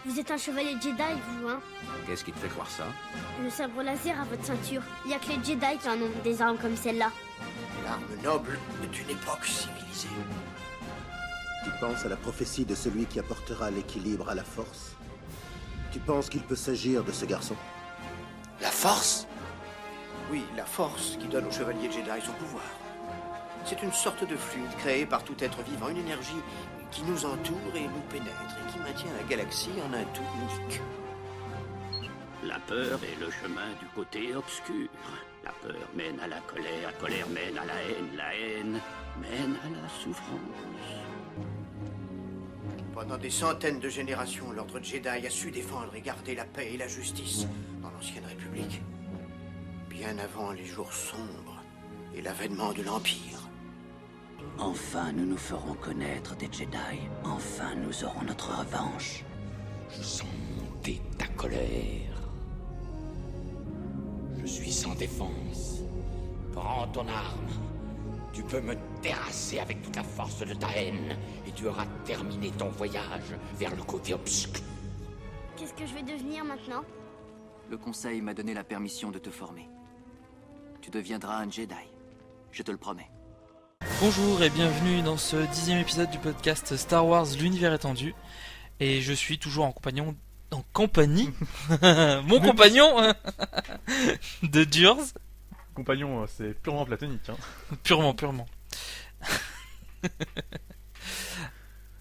Vous êtes un chevalier Jedi, vous, hein? Qu'est-ce qui te fait croire ça? Le sabre laser à votre ceinture. Il y a que les Jedi qui en ont des armes comme celle-là. L'arme noble d'une époque civilisée. Tu penses à la prophétie de celui qui apportera l'équilibre à la force? Tu penses qu'il peut s'agir de ce garçon? La force? Oui, la force qui donne au chevalier Jedi son pouvoir. C'est une sorte de fluide créé par tout être vivant, une énergie qui nous entoure et nous pénètre et qui maintient la galaxie en un tout unique. La peur est le chemin du côté obscur. La peur mène à la colère mène à la haine mène à la souffrance. Pendant des centaines de générations, l'ordre Jedi a su défendre et garder la paix et la justice dans l'ancienne République. Bien avant les jours sombres et l'avènement de l'Empire. Enfin, nous nous ferons connaître des Jedi. Enfin, nous aurons notre revanche. Je sens monter ta colère. Je suis sans défense. Prends ton arme. Tu peux me terrasser avec toute la force de ta haine et tu auras terminé ton voyage vers le côté obscur. Qu'est-ce que je vais devenir maintenant? Le conseil m'a donné la permission de te former. Tu deviendras un Jedi. Je te le promets. Bonjour et bienvenue dans ce 10e épisode du podcast Star Wars l'univers étendu. Et je suis toujours en compagnie mon compagnon de Durs. Compagnon, c'est purement platonique. Hein. Purement.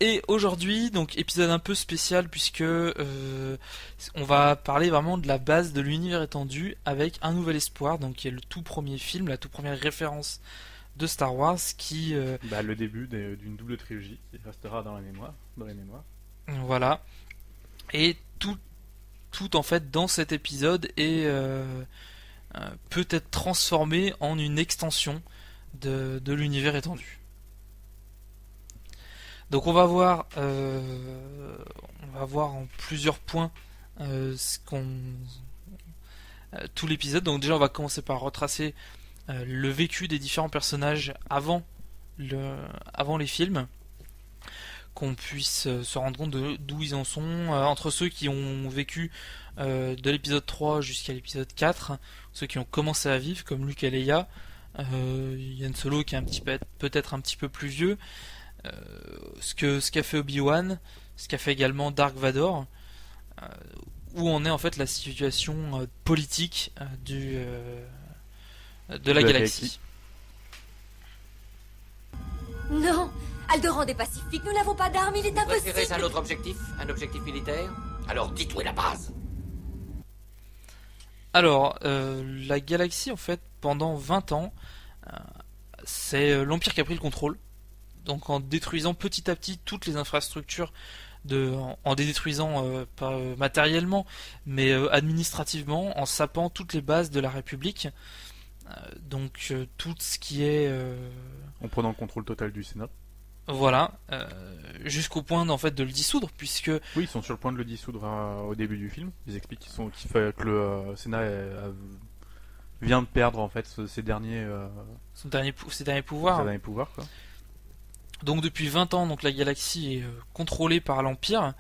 Et aujourd'hui, donc épisode un peu spécial puisque on va parler vraiment de la base de l'univers étendu avec Un Nouvel Espoir, donc qui est le tout premier film, la toute première référence de Star Wars qui... le début d'une double trilogie qui restera dans les mémoires. Voilà. Et tout en fait dans cet épisode est peut être transformé en une extension de l'univers étendu. Donc on va voir en plusieurs points tout l'épisode. Donc déjà on va commencer par retracer le vécu des différents personnages avant les films, qu'on puisse se rendre compte d'où ils en sont, entre ceux qui ont vécu de l'épisode 3 jusqu'à l'épisode 4, ceux qui ont commencé à vivre comme Luke et Leia, Yann Solo qui est peut-être un petit peu plus vieux, ce qu'a fait Obi-Wan, ce qu'a fait également Dark Vador, où en est en fait la situation politique de la galaxie. Non, Alderaan est pacifique, nous n'avons pas d'armes, il est impossible. Préférez un autre objectif? Un objectif militaire? Alors dites où est la base? Alors, la galaxie, en fait, pendant 20 ans, c'est l'Empire qui a pris le contrôle. Donc en détruisant petit à petit toutes les infrastructures, en les détruisant pas matériellement, mais administrativement, en sapant toutes les bases de la République. Donc tout ce qui est... En prenant le contrôle total du Sénat. Voilà, jusqu'au point en fait de le dissoudre, puisque... Oui, ils sont sur le point de le dissoudre au début du film. Ils expliquent que le Sénat vient de perdre en fait ses derniers pouvoirs. Quoi. Donc depuis 20 ans, donc la galaxie est contrôlée par l'Empire,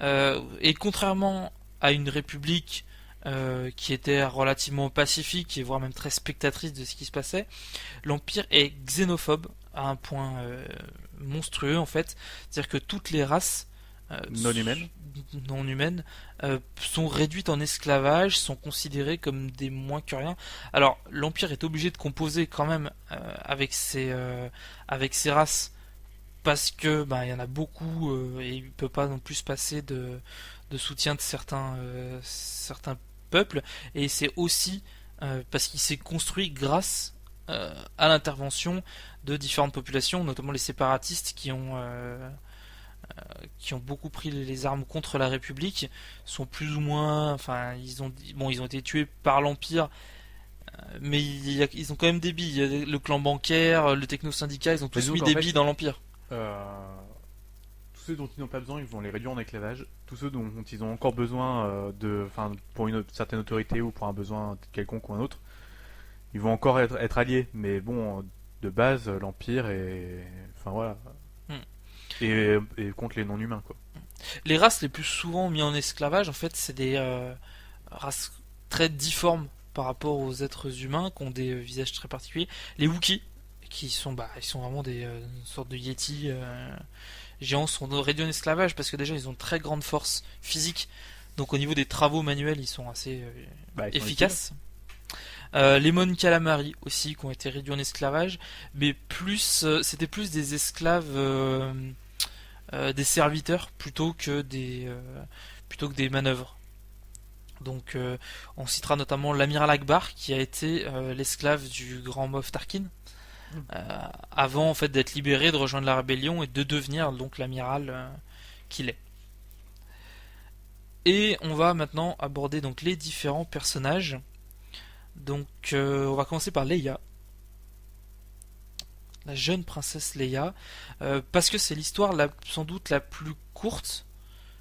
et contrairement à une république qui était relativement pacifique et voire même très spectatrice de ce qui se passait, l'Empire est xénophobe à un point monstrueux en fait, c'est-à-dire que toutes les races non humaines sont réduites en esclavage, sont considérées comme des moins que rien. Alors l'Empire est obligé de composer quand même avec ces races, parce que il y en a beaucoup et il peut pas non plus se passer de soutien de certains peuples, et c'est aussi parce qu'il s'est construit grâce à l'intervention de différentes populations, notamment les séparatistes qui ont beaucoup pris les armes contre la République, sont plus ou moins, ils ont été tués par l'Empire, mais ils ont quand même des billes. Il y a le clan bancaire, le techno-syndicat, ils ont tous mis des billes dans l'Empire. Tous ceux dont ils n'ont pas besoin, ils vont les réduire en esclavage. Tous ceux dont ils ont encore besoin pour une certaine autorité ou pour un besoin quelconque ou un autre, ils vont encore être alliés. Mais bon, de base, l'Empire est... et contre les non-humains, quoi. Les races les plus souvent mises en esclavage, en fait, c'est des races très difformes par rapport aux êtres humains, qui ont des visages très particuliers. Les Wookiees, qui sont, ils sont vraiment des sortes de Yétis géants, sont réduits en esclavage parce que déjà ils ont une très grande force physique. Donc au niveau des travaux manuels, ils sont assez Ils sont efficaces. Les Mon Calamari aussi, qui ont été réduits en esclavage, mais c'était plus des esclaves, des serviteurs plutôt que des manœuvres. Donc on citera notamment l'amiral Akbar, qui a été l'esclave du grand Moff Tarkin, avant en fait d'être libéré, de rejoindre la rébellion et de devenir donc l'amiral qu'il est. Et on va maintenant aborder donc les différents personnages. Donc on va commencer par Leia, la jeune princesse Leia, parce que c'est l'histoire sans doute la plus courte,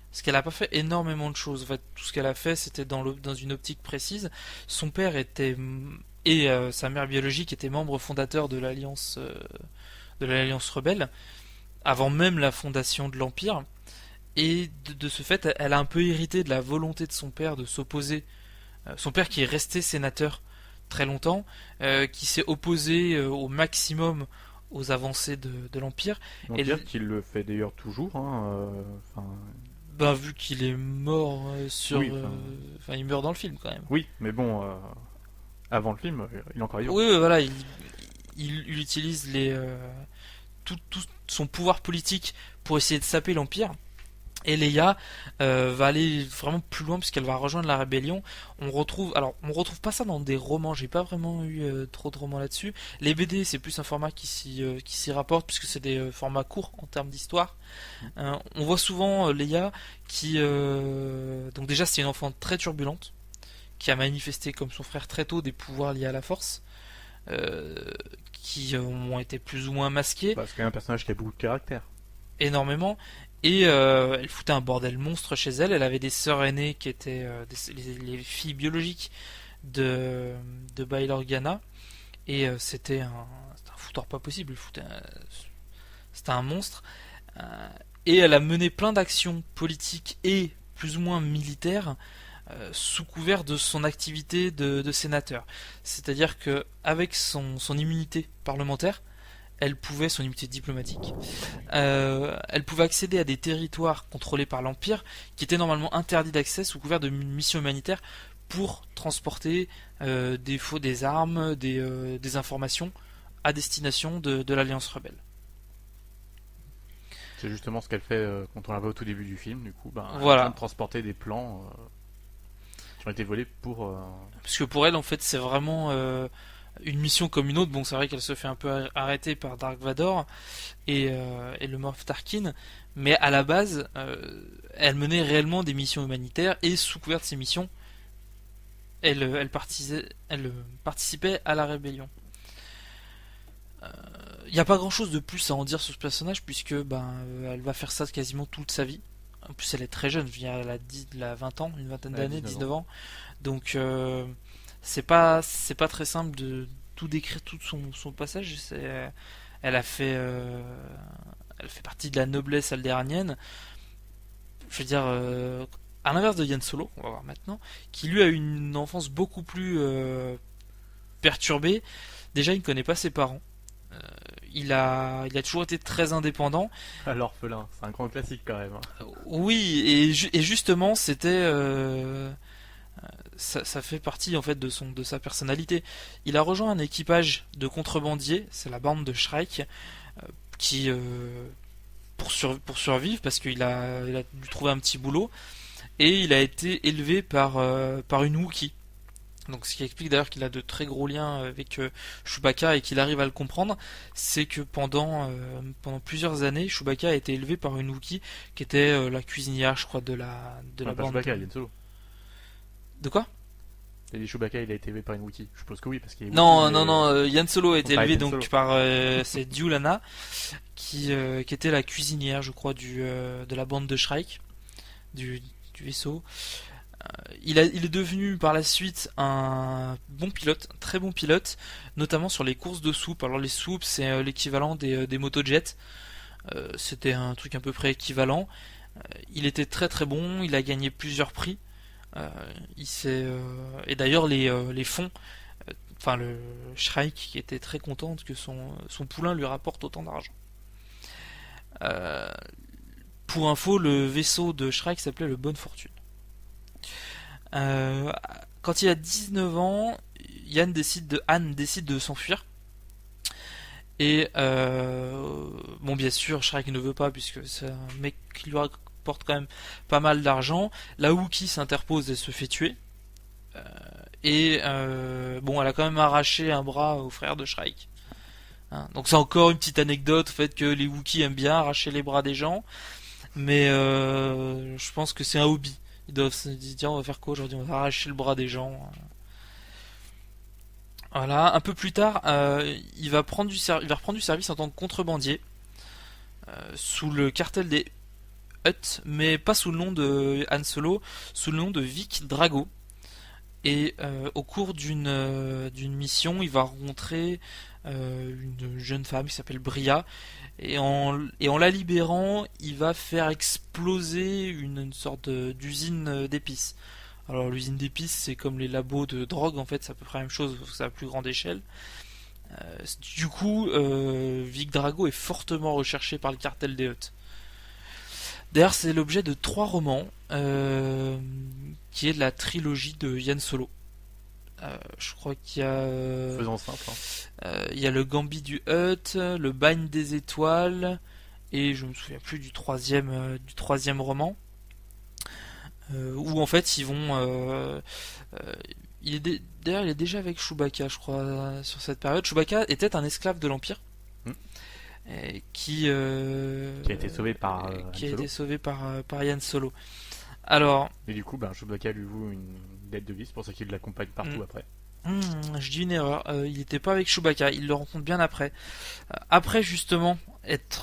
parce qu'elle n'a pas fait énormément de choses. En fait, tout ce qu'elle a fait, c'était dans une optique précise. Son père et sa mère biologique étaient membres fondateurs de l'Alliance rebelle, avant même la fondation de l'Empire. Et de ce fait, elle a un peu hérité de la volonté de son père de s'opposer. Son père qui est resté sénateur très longtemps, qui s'est opposé au maximum aux avancées de l'Empire. On peut dire qu'il le fait d'ailleurs toujours. Vu qu'il est mort il meurt dans le film quand même. Oui, mais bon, avant le film, il est encore vivant. Oui, voilà, il utilise tout son pouvoir politique pour essayer de saper l'Empire. Et Leia va aller vraiment plus loin puisqu'elle va rejoindre la rébellion. On retrouve pas ça dans des romans, j'ai pas vraiment eu trop de romans là-dessus. Les BD, c'est plus un format qui s'y rapporte puisque c'est des formats courts en termes d'histoire. On voit souvent Leia qui donc déjà c'est une enfant très turbulente qui a manifesté comme son frère très tôt des pouvoirs liés à la force, qui ont été plus ou moins masqués. C'est quand même un personnage qui a beaucoup de caractère. Énormément. Et elle foutait un bordel monstre chez elle. Elle avait des sœurs aînées qui étaient les filles biologiques de Bail Organa. Et c'était un foutoir pas possible. C'était un monstre. Et elle a mené plein d'actions politiques et plus ou moins militaires sous couvert de son activité de sénateur. C'est-à-dire que avec son immunité parlementaire, son immunité diplomatique, elle pouvait accéder à des territoires contrôlés par l'Empire qui étaient normalement interdits d'accès sous couvert de missions humanitaires pour transporter des armes, des informations à destination de l'Alliance rebelle. C'est justement ce qu'elle fait quand on la voit au tout début du film, du coup, elle est en voilà. train de transporter des plans qui ont été volés pour... Parce que pour elle, en fait, c'est vraiment... une mission comme une autre. Bon, c'est vrai qu'elle se fait un peu arrêter par Dark Vador et le Moff Tarkin, mais à la base, elle menait réellement des missions humanitaires et sous couvert de ces missions, elle participait à la rébellion. Il n'y a pas grand chose de plus à en dire sur ce personnage puisque elle va faire ça quasiment toute sa vie. En plus, elle est très jeune, elle a 20 ans, une vingtaine d'années, 19 ans. Donc c'est pas très simple de tout décrire tout son passage. Elle fait partie de la noblesse aldéanienne. Je veux dire, à l'inverse de Han Solo, on va voir maintenant, qui lui a eu une enfance beaucoup plus perturbée. Déjà, il ne connaît pas ses parents. Il a toujours été très indépendant. L'orphelin, c'est un grand classique quand même. Oui, et justement, c'était ça fait partie en fait de sa personnalité. Il a rejoint un équipage de contrebandiers, c'est la bande de Shrike, qui pour survivre parce qu'il a dû trouver un petit boulot, et il a été élevé par une Wookiee. Donc ce qui explique d'ailleurs qu'il a de très gros liens avec Chewbacca et qu'il arrive à le comprendre, c'est que pendant plusieurs années, Chewbacca a été élevé par une Wookiee qui était la cuisinière, je crois, de la bande. Chewbacca, il est Solo. De quoi? Et Chewbacca, il a été élevé par une Wookiee. Je suppose que oui, parce qu'il est Non, Yann Solo a été élevé donc par c'est Diulana qui était la cuisinière, je crois, de la bande de Shrike, du vaisseau. Il est devenu par la suite un bon pilote, un très bon pilote, notamment sur les courses de soupe. Alors les soupes, c'est l'équivalent des motojets. C'était un truc à peu près équivalent. Il était très très bon, il a gagné plusieurs prix. Et d'ailleurs les fonds, enfin le Shrike qui était très contente que son poulain lui rapporte autant d'argent. Pour info, le vaisseau de Shrike s'appelait le Bonne Fortune. Quand il a 19 ans, Anne décide de s'enfuir. Et bon, bien sûr, Shrike ne veut pas puisque c'est un mec qui lui rapporte quand même pas mal d'argent. La Wookiee s'interpose et se fait tuer. Bon, elle a quand même arraché un bras au frère de Shrike. Hein, donc c'est encore une petite anecdote, au fait que les Wookiees aiment bien arracher les bras des gens. Mais je pense que c'est un hobby. Ils doivent se dire, tiens, on va faire quoi aujourd'hui? On va arracher le bras des gens. Voilà, un peu plus tard, il va reprendre du service en tant que contrebandier sous le cartel des Hutt, mais pas sous le nom de Han Solo, sous le nom de Vic Drago. Et au cours d'une mission, il va rencontrer une jeune femme qui s'appelle Bria, et en la libérant, il va faire exploser une sorte d'usine d'épices. Alors l'usine d'épices, c'est comme les labos de drogue, en fait, c'est à peu près la même chose, c'est à plus grande échelle. Du coup, Vic Drago est fortement recherché par le cartel des Hutt. D'ailleurs, c'est l'objet de 3 romans, qui est de la trilogie de Han Solo. Je crois qu'il y a... Faisons simple. Il y a le Gambit du Hutt, le Bagne des étoiles, et je me souviens plus du troisième roman, où en fait ils vont... D'ailleurs, il est déjà avec Chewbacca, je crois, sur cette période. Chewbacca était un esclave de l'Empire. Qui a été sauvé par Han Solo. Alors, et du coup, Chewbacca lui voue une dette de vie, c'est pour ça qu'il l'accompagne partout après. Je dis une erreur, il n'était pas avec Chewbacca, il le rencontre bien après. Après justement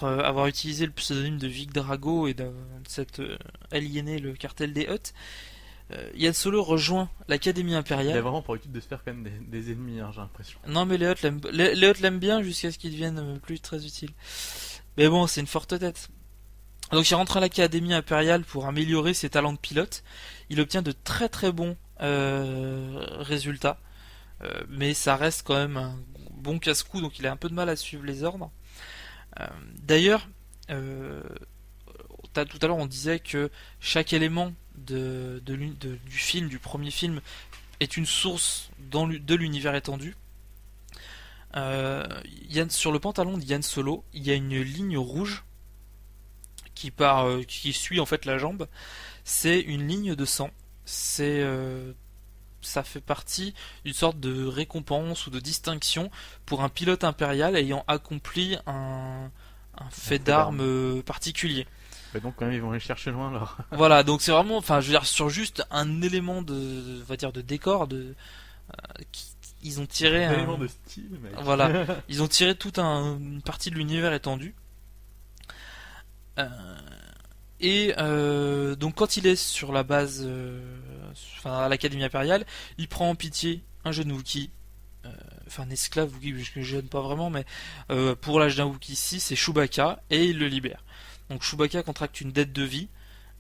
avoir utilisé le pseudonyme de Vic Drago et s'être aliéné le cartel des Hutt, Han Solo rejoint l'Académie Impériale. Il a vraiment pour habitude de se faire quand même des ennemis, j'ai l'impression. Non, mais les Hutt l'aiment bien jusqu'à ce qu'ils deviennent plus très utiles. Mais bon, c'est une forte tête. Donc il rentre à l'Académie Impériale pour améliorer ses talents de pilote. Il obtient de très très bons résultats. Mais ça reste quand même un bon casse-cou, donc il a un peu de mal à suivre les ordres. D'ailleurs, tout à l'heure on disait que chaque élément du film, du premier film, est une source de l'univers étendu. Sur le pantalon de Han Solo, il y a une ligne rouge qui suit en fait la jambe. C'est une ligne de sang. Ça fait partie d'une sorte de récompense ou de distinction pour un pilote impérial ayant accompli un fait d'armes particulier. Et donc quand même ils vont aller chercher loin alors. Voilà, donc c'est vraiment, enfin je veux dire, sur juste un élément de décor, ils ont tiré un élément de style, mec. Voilà, ils ont tiré toute une partie de l'univers étendu. Donc quand il est sur la base, à l'Académie Impériale, il prend en pitié un jeune Wookiee, un esclave Wookiee, parce que je ne pas vraiment, mais pour l'âge d'un Wookiee ici, c'est Chewbacca, et il le libère. Donc Chewbacca contracte une dette de vie,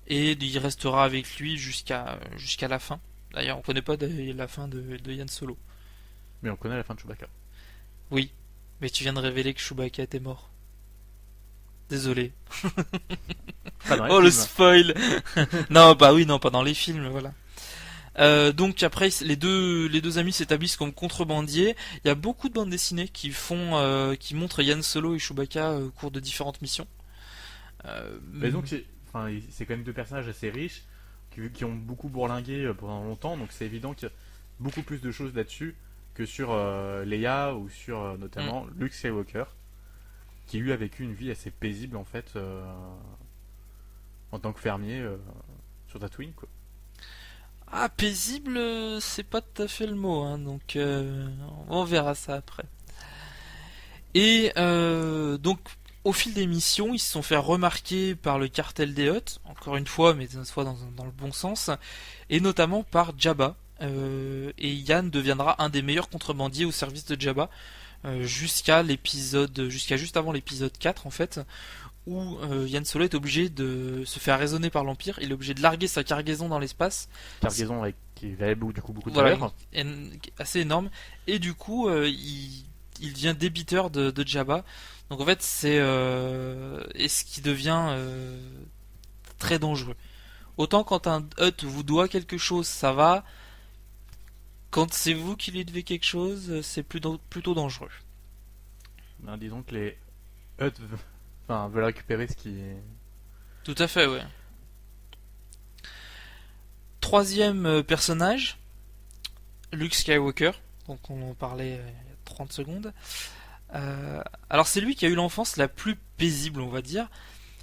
et il restera avec lui jusqu'à la fin. D'ailleurs, on connaît pas la fin de Han Solo. Mais on connaît la fin de Chewbacca. Oui, mais tu viens de révéler que Chewbacca était mort. Désolé. Oh le spoil. Non, pas dans les films, voilà. Donc après, les deux amis s'établissent comme contrebandiers. Il y a beaucoup de bandes dessinées qui montrent Han Solo et Chewbacca au cours de différentes missions. Mais donc c'est quand même deux personnages assez riches qui ont beaucoup bourlingué pendant longtemps, donc c'est évident qu'il y a beaucoup plus de choses là-dessus que sur Leia ou sur notamment Luke Skywalker, qui lui a vécu une vie assez paisible en fait en tant que fermier sur Tatooine, quoi. Ah, paisible, c'est pas tout à fait le mot, hein, donc on verra ça après. Et donc au fil des missions, ils se sont fait remarquer par le cartel des Hutt, encore une fois, mais cette fois dans le bon sens, et notamment par Jabba. Et Yann deviendra un des meilleurs contrebandiers au service de Jabba jusqu'à juste avant l'épisode 4 en fait, où Han Solo est obligé de se faire raisonner par l'Empire. Il est obligé de larguer sa cargaison dans l'espace. Cargaison qui valait du coup beaucoup de Voilà, valeur. assez énorme. Et du coup, il devient débiteur de Jabba. Donc en fait, c'est et ce qui devient très dangereux. Autant quand un Hutt vous doit quelque chose, ça va. Quand c'est vous qui lui devez quelque chose, c'est plutôt dangereux. Ben, disons que les Hutt veulent récupérer ce qui est... Tout à fait, ouais. Troisième personnage, Luke Skywalker. Donc on en parlait il y a 30 secondes. Alors c'est lui qui a eu l'enfance la plus paisible, on va dire,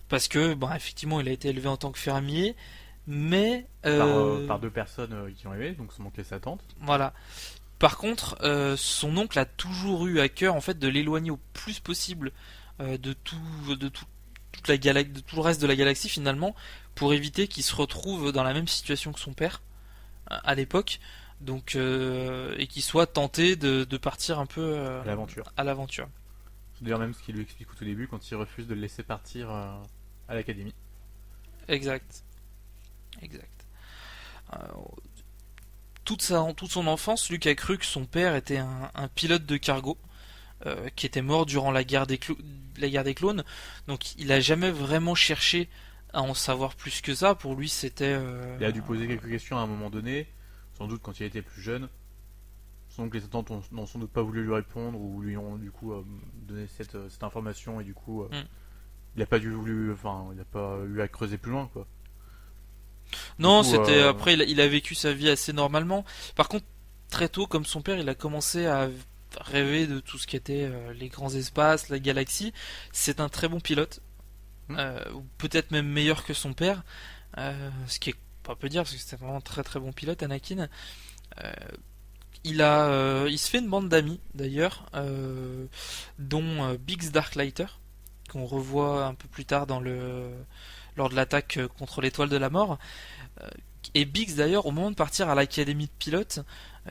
parce que, bon, effectivement, il a été élevé en tant que fermier, mais par deux personnes qui l'ont élevé, donc son oncle et sa tante. voilà. Par contre, son oncle a toujours eu à cœur, en fait, de l'éloigner au plus possible de toute la de tout le reste de la galaxie, finalement, pour éviter qu'il se retrouve dans la même situation que son père à l'époque. Donc, et qu'il soit tenté de partir un peu à l'aventure. C'est d'ailleurs même ce qu'il lui explique au tout début quand il refuse de le laisser partir à l'académie. Exact. Toute son enfance, Luke a cru que son père était un pilote de cargo qui était mort durant la guerre des clones. Donc il a jamais vraiment cherché à en savoir plus que ça. Pour lui, c'était... Il a dû poser quelques questions à un moment donné, sans doute quand il était plus jeune. Son oncle et sa tante n'ont sans doute pas voulu lui répondre ou lui ont du coup donné cette information et du coup il n'a pas eu à creuser plus loin, quoi. Non, Du coup, c'était après il a vécu sa vie assez normalement. Par contre, très tôt, comme son père, il a commencé à rêver de tout ce qui était les grands espaces, la galaxie. C'est un très bon pilote, ou peut-être même meilleur que son père, ce qui est pas peu dire parce que c'était vraiment un très très bon pilote, Anakin. Il se fait une bande d'amis d'ailleurs, dont Biggs Darklighter, qu'on revoit un peu plus tard lors de l'attaque contre l'étoile de la mort. Et Biggs d'ailleurs, au moment de partir à l'académie de pilote,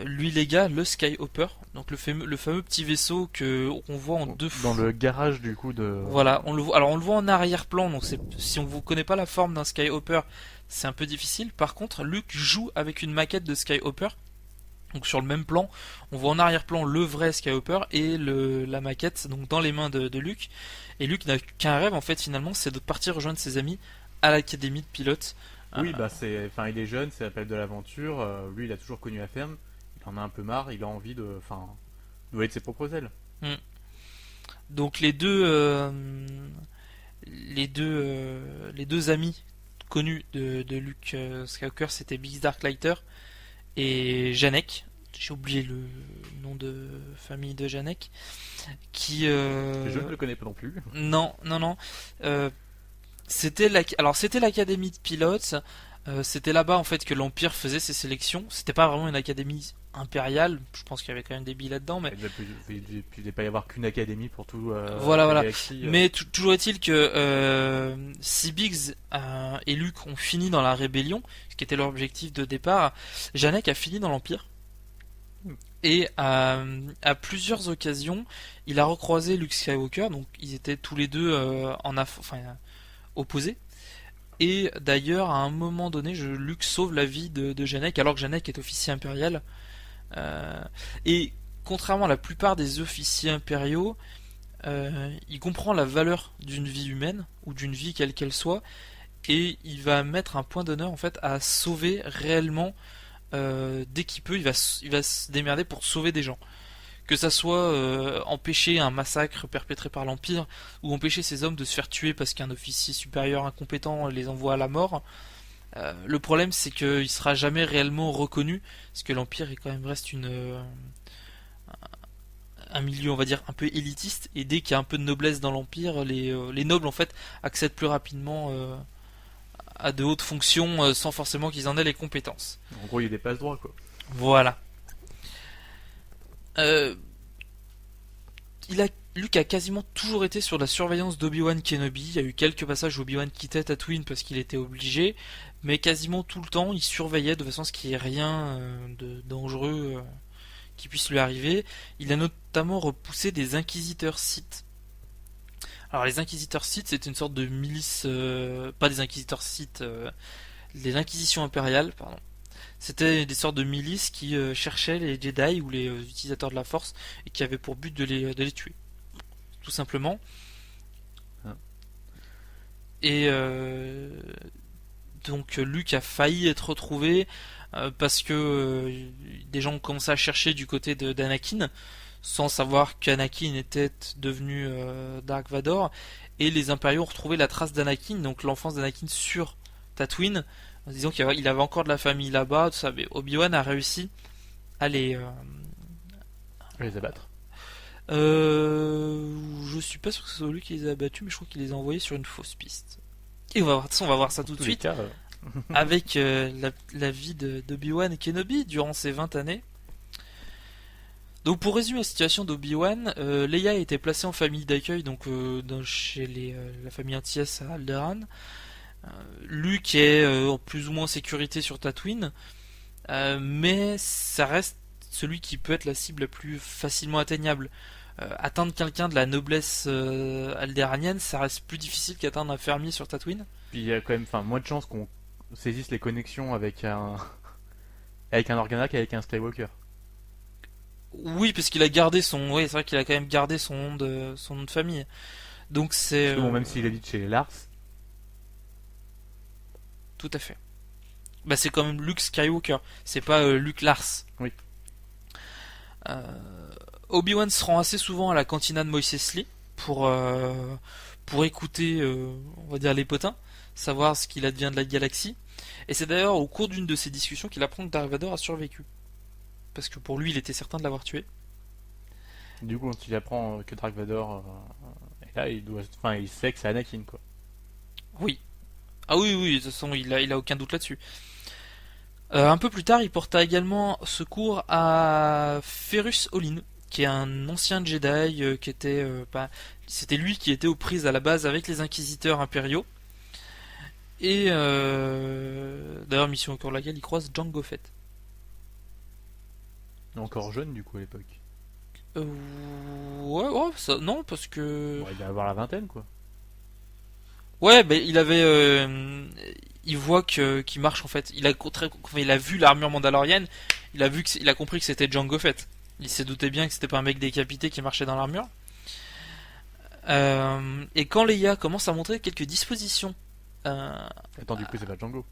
lui légua le Skyhopper, donc le fameux petit vaisseau qu'on voit en deux fois. Dans le garage du coup de... Voilà, on le voit en arrière-plan, donc si on ne connaît pas la forme d'un Skyhopper, c'est un peu difficile. Par contre, Luke joue avec une maquette de Skyhopper. Donc sur le même plan, on voit en arrière-plan le vrai Skyhopper et la maquette donc dans les mains de Luke. Et Luke n'a qu'un rêve en fait finalement, c'est de partir rejoindre ses amis à l'académie de pilote. Oui, il est jeune, c'est l'appel de l'aventure. Lui, il a toujours connu la ferme. Il en a un peu marre. Il a envie de voler de ses propres ailes. Donc les deux amis connus de Luke Skywalker, c'était Biggs Darklighter et Janek. J'ai oublié le nom de famille de Janek. Je ne le connais pas non plus. Non. C'était l'académie de pilotes. C'était là-bas en fait que l'Empire faisait ses sélections. C'était pas vraiment une académie impériale. Je pense qu'il y avait quand même des billes là-dedans, mais Il ne devait pas y avoir qu'une académie pour tout. Voilà. Galaxie, Mais toujours est-il que si Biggs et Luke ont fini dans la rébellion, ce qui était leur objectif de départ, Janek a fini dans l'Empire. Et à plusieurs occasions, il a recroisé Luke Skywalker. Donc ils étaient tous les deux opposés. Et d'ailleurs, à un moment donné, Luke sauve la vie de Janek, alors que Janek est officier impérial. Et contrairement à la plupart des officiers impériaux, il comprend la valeur d'une vie humaine, ou d'une vie quelle qu'elle soit, et il va mettre un point d'honneur en fait à sauver réellement, dès qu'il peut, il va se démerder pour sauver des gens. Que ça soit empêcher un massacre perpétré par l'Empire, ou empêcher ces hommes de se faire tuer parce qu'un officier supérieur incompétent les envoie à la mort. Le problème, c'est qu'il sera jamais réellement reconnu, parce que l'Empire reste un milieu, on va dire, un peu élitiste, et dès qu'il y a un peu de noblesse dans l'Empire, les nobles en fait accèdent plus rapidement à de hautes fonctions sans forcément qu'ils en aient les compétences. En gros, il y a des passe-droits, quoi. Voilà. Luke a quasiment toujours été sur la surveillance d'Obi-Wan Kenobi. Il y a eu quelques passages où Obi-Wan quittait Tatooine parce qu'il était obligé, mais quasiment tout le temps, il surveillait de façon à ce qu'il n'y ait rien de dangereux qui puisse lui arriver. Il a notamment repoussé des inquisiteurs Sith Alors les inquisiteurs Sith, c'était une sorte de milice, pas des inquisiteurs Sith, l'Inquisition impériale, pardon. C'était des sortes de milices qui cherchaient les Jedi ou les utilisateurs de la Force et qui avaient pour but de les tuer, tout simplement. Ah. Et donc Luke a failli être retrouvé parce que des gens ont commencé à chercher du côté d'Anakin, sans savoir qu'Anakin était devenu Dark Vador, et les Impériaux ont retrouvé la trace d'Anakin, donc l'enfance d'Anakin sur Tatooine, en disant qu'il avait encore de la famille là-bas, tout ça. Mais Obi-Wan a réussi à les abattre. Je suis pas sûr que ce soit lui qui les a abattus, mais je crois qu'il les a envoyés sur une fausse piste. Et on va voir ça tout de suite avec la vie d'Obi-Wan Kenobi durant ces 20 années. Donc pour résumer la situation d'Obi-Wan, Leia a été placée en famille d'accueil, donc chez la famille Antilles à Alderaan. Luke est en plus ou moins en sécurité sur Tatooine, mais ça reste celui qui peut être la cible la plus facilement atteignable. Atteindre quelqu'un de la noblesse aldéraanienne, ça reste plus difficile qu'atteindre un fermier sur Tatooine. Puis il y a quand même moins de chances qu'on saisisse les connexions avec un Organa qu'avec un Skywalker. Oui, parce qu'il a gardé son... Oui, c'est vrai qu'il a quand même gardé son nom de famille. Donc c'est... Bon, même s'il habite chez les Lars. Tout à fait. Bah c'est quand même Luke Skywalker, c'est pas Luke Lars. Oui. Obi-Wan se rend assez souvent à la cantina de Mos Eisley pour écouter, on va dire, les potins, savoir ce qu'il advient de la galaxie. Et c'est d'ailleurs au cours d'une de ces discussions qu'il apprend que Dark Vador a survécu. Parce que pour lui, il était certain de l'avoir tué. Du coup, quand il apprend que Dark Vador est là, il sait que c'est Anakin, quoi. Oui. Ah oui, de toute façon, il a aucun doute là-dessus. Un peu plus tard, il porta également secours à Ferrus Olin, qui est un ancien Jedi qui était... c'était lui qui était aux prises à la base avec les Inquisiteurs impériaux. Et d'ailleurs, mission au cours de laquelle il croise Jango Fett. Encore jeune, du coup, à l'époque. Ouais, ça, non, parce que... Bon, il va avoir la vingtaine, quoi. Ouais, il avait... il voit qu'il marche, en fait. Il a vu l'armure mandalorienne, il a compris que c'était Jango Fett. Il s'est douté bien que c'était pas un mec décapité qui marchait dans l'armure. Et quand Leia commence à montrer quelques dispositions... Attends, du coup, c'est pas Django.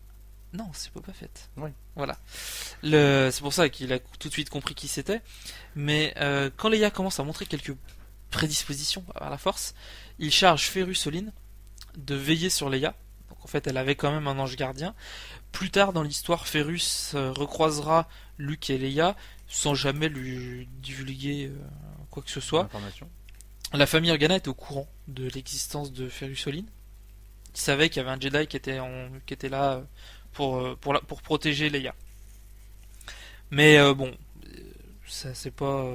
Non, c'est Boba Fett. Oui. Voilà. C'est pour ça qu'il a tout de suite compris qui c'était. Mais quand Leia commence à montrer quelques prédispositions à la Force, il charge Ferrus Olin de veiller sur Leia. Donc en fait, elle avait quand même un ange gardien. Plus tard dans l'histoire, Ferrus recroisera Luke et Leia sans jamais lui divulguer quoi que ce soit. La famille Organa est au courant de l'existence de Ferrus Olin. Il savait qu'il y avait un Jedi qui était là pour protéger Leia. Mais bon, ça c'est pas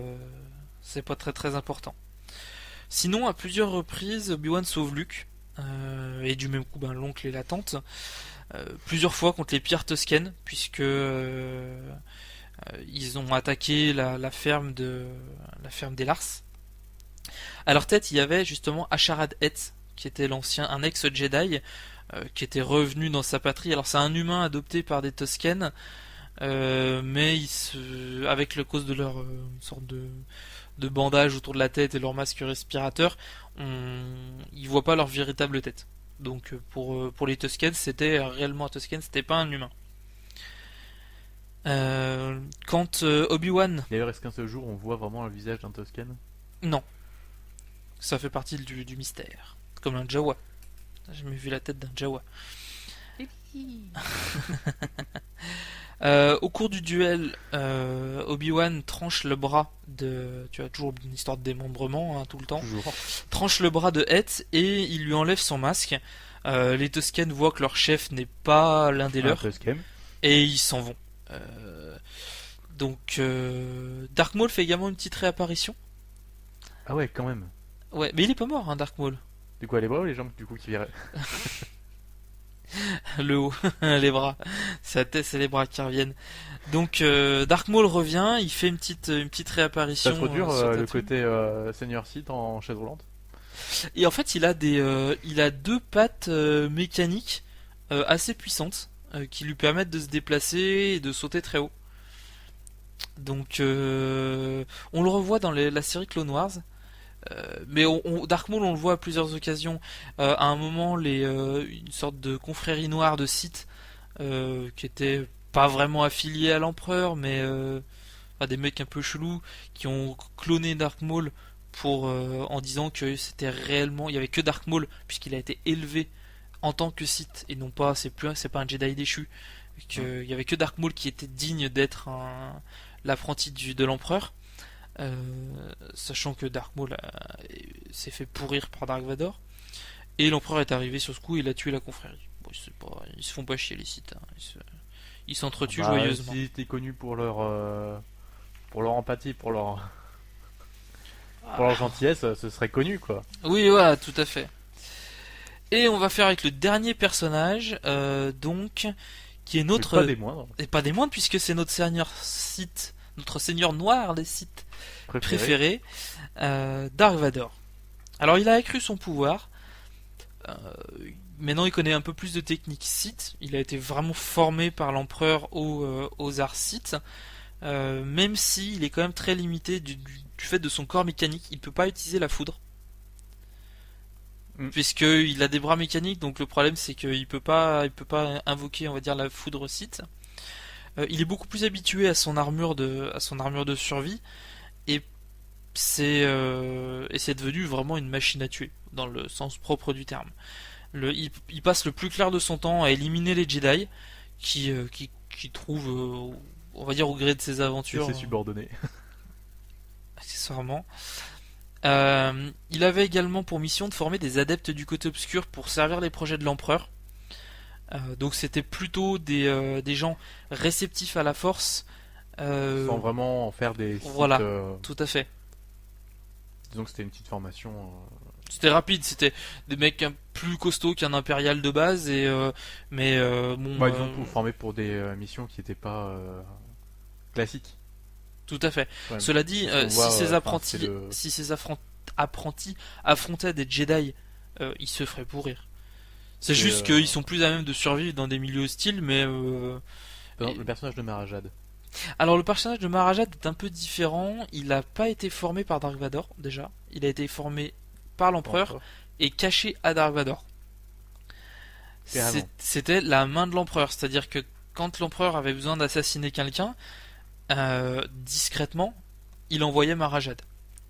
très très important. Sinon, à plusieurs reprises, Obi-Wan sauve Luke, et du même coup l'oncle et la tante, plusieurs fois contre les pierres toscanes, puisque ils ont attaqué la ferme des Lars. À leur tête, il y avait justement Asharad Hetz, qui était un ex-Jedi, qui était revenu dans sa patrie. Alors c'est un humain adopté par des Toscanes, mais avec le cause de leur sorte de bandage autour de la tête et leur masque respirateur, ils voient pas leur véritable tête. Donc pour les Toscanes, c'était réellement un Toscane, c'était pas un humain. Quand Obi-Wan... D'ailleurs, est-ce qu'un seul jour on voit vraiment le visage d'un Toscan? Non. Ça fait partie du mystère. Comme un Jawa. J'ai jamais vu la tête d'un Jawa. Au cours du duel, Obi-Wan tranche le bras de... Tu as toujours une histoire de démembrement, hein, tout le temps. Toujours. Tranche le bras de Hetz et il lui enlève son masque. Les Toscanes voient que leur chef n'est pas l'un des leurs. Et ils s'en vont. Donc Dark Maul fait également une petite réapparition. Ah ouais, quand même. Ouais, mais il est pas mort, hein, Dark Maul. Du coup, les bras ou les jambes du coup qui viraient? Le haut, les bras. C'est la tête et les bras qui reviennent. Donc Dark Maul revient, il fait une petite réapparition. Ça se dur le côté Seigneur Sith en chaise roulante? Et en fait, il a deux pattes mécaniques assez puissantes qui lui permettent de se déplacer et de sauter très haut. Donc, on le revoit dans la série Clone Wars. Mais Dark Maul, on le voit à plusieurs occasions. À un moment, une sorte de confrérie noire de Sith qui était pas vraiment affiliés à l'empereur, mais des mecs un peu chelous qui ont cloné Dark Maul en disant que c'était réellement, il y avait que Dark Maul puisqu'il a été élevé en tant que Sith et non pas, c'est pas un Jedi déchu, qu'il y avait que Dark Maul qui était digne d'être l'apprenti de l'empereur. Sachant que Dark Maul s'est fait pourrir par Dark Vador et l'empereur est arrivé sur ce coup et il a tué la confrérie. Bon, ils se font pas chier les Sith, hein. Ils s'entretuent joyeusement. S'ils étaient connus pour leur empathie, pour leur gentillesse, ce serait connu quoi. Oui, voilà, tout à fait. Et on va faire avec le dernier personnage, donc qui est notre pas des moindres. Et pas des moindres puisque c'est notre seigneur Sith, notre seigneur noir des Sith préféré, Dark Vador. Alors il a accru son pouvoir. Maintenant il connaît un peu plus de techniques Sith. Il a été vraiment formé par l'empereur aux arts Sith. Même s'il est quand même très limité du fait de son corps mécanique, il peut pas utiliser la foudre. Puisqu'il a des bras mécaniques, donc le problème c'est qu'il peut pas invoquer, on va dire, la foudre Sith. Il est beaucoup plus habitué à son armure de survie, et c'est devenu vraiment une machine à tuer, dans le sens propre du terme. Il passe le plus clair de son temps à éliminer les Jedi, qui trouvent, on va dire, au gré de ses aventures. Et ses subordonnés. Accessoirement. Il avait également pour mission de former des adeptes du côté obscur pour servir les projets de l'empereur. Donc c'était plutôt des gens réceptifs à la force. Sans vraiment en faire des sites, voilà, tout à fait. Disons que c'était une petite formation. C'était rapide, c'était des mecs plus costauds qu'un impérial de base, mais bon. Bah, disons pour former pour des missions qui n'étaient pas classiques. Tout à fait. Ouais, Cela dit, si ces apprentis affrontaient des Jedi, ils se feraient pourrir. C'est juste qu'ils sont plus à même de survivre dans des milieux hostiles, mais... Le personnage de Marajad. Alors le personnage de Marajad est un peu différent. Il n'a pas été formé par Dark Vador, déjà. Il a été formé par l'empereur et caché à Dark Vador. C'était la main de l'empereur. C'est-à-dire que quand l'empereur avait besoin d'assassiner quelqu'un, discrètement, il envoyait Marajad.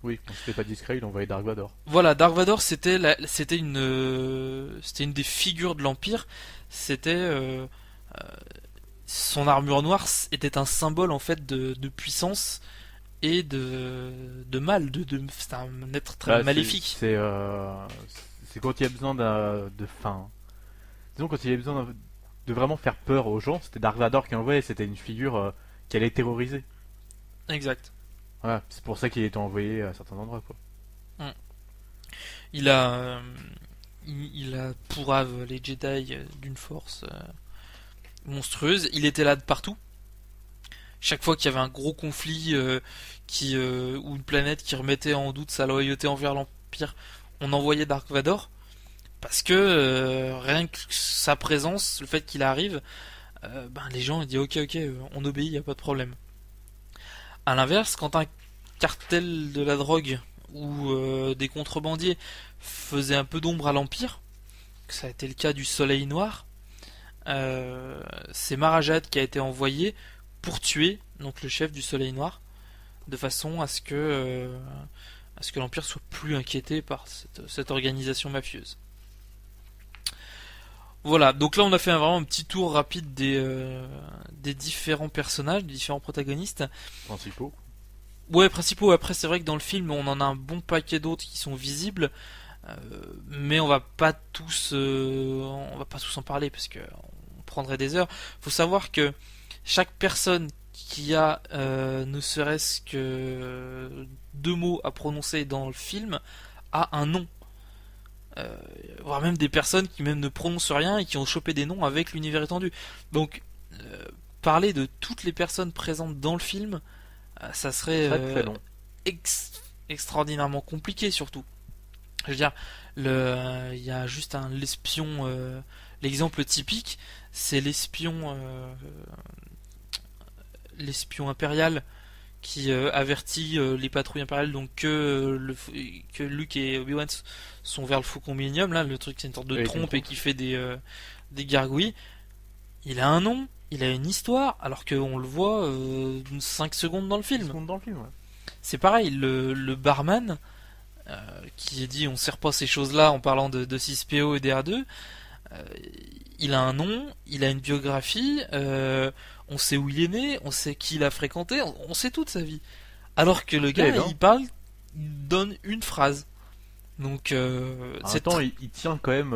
Oui, quand c'était pas discret, il envoyait Dark Vador. Voilà, Dark Vador, c'était une des figures de l'Empire. C'était son armure noire était un symbole en fait de puissance et de mal. C'est un être très maléfique. C'est quand il y a besoin disons quand il y a besoin de vraiment faire peur aux gens, c'était Dark Vador qui envoyait. C'était une figure qui allait terroriser. Exact. Voilà, c'est pour ça qu'il était envoyé à certains endroits, quoi. Il a pourrave les Jedi d'une force monstrueuse. Il était là de partout. Chaque fois qu'il y avait un gros conflit ou une planète qui remettait en doute sa loyauté envers l'Empire, on envoyait Dark Vador parce que rien que sa présence, le fait qu'il arrive, les gens ils disent ok, on obéit, y a pas de problème. A l'inverse, quand un cartel de la drogue ou des contrebandiers faisait un peu d'ombre à l'Empire, ça a été le cas du Soleil Noir, c'est Marajad qui a été envoyé pour tuer donc le chef du Soleil Noir, de façon à ce que l'Empire soit plus inquiété par cette organisation mafieuse. Voilà, donc là on a fait vraiment un petit tour rapide des différents personnages, des différents protagonistes. Principaux. Ouais, principaux. Après, c'est vrai que dans le film, on en a un bon paquet d'autres qui sont visibles, mais on va pas tous en parler parce que on prendrait des heures. Faut savoir que chaque personne qui a ne serait-ce que 2 mots à prononcer dans le film a un nom. Voire même des personnes qui même ne prononcent rien et qui ont chopé des noms avec l'univers étendu. Donc parler de toutes les personnes présentes dans le film, ça serait très long. extraordinairement compliqué surtout. Je veux dire, il y a juste l'espion, l'exemple typique, c'est l'espion impérial qui avertit les patrouilles impériales donc que Luke et Obi-Wan sont vers le Faucon Millenium, là, le truc c'est une sorte de Oui, trompe une et qui fait des gargouilles. Il a un nom, il a une histoire, alors qu'on le voit 5 secondes dans le film. Dans le film, ouais. C'est pareil, le barman qui dit on sert pas ces choses-là en parlant de 6PO et DR2, il a un nom, il a une biographie, on sait où il est né, on sait qui il a fréquenté, on sait toute sa vie. Alors que le gars, il parle, il donne une phrase. Donc, En même temps, il tient quand même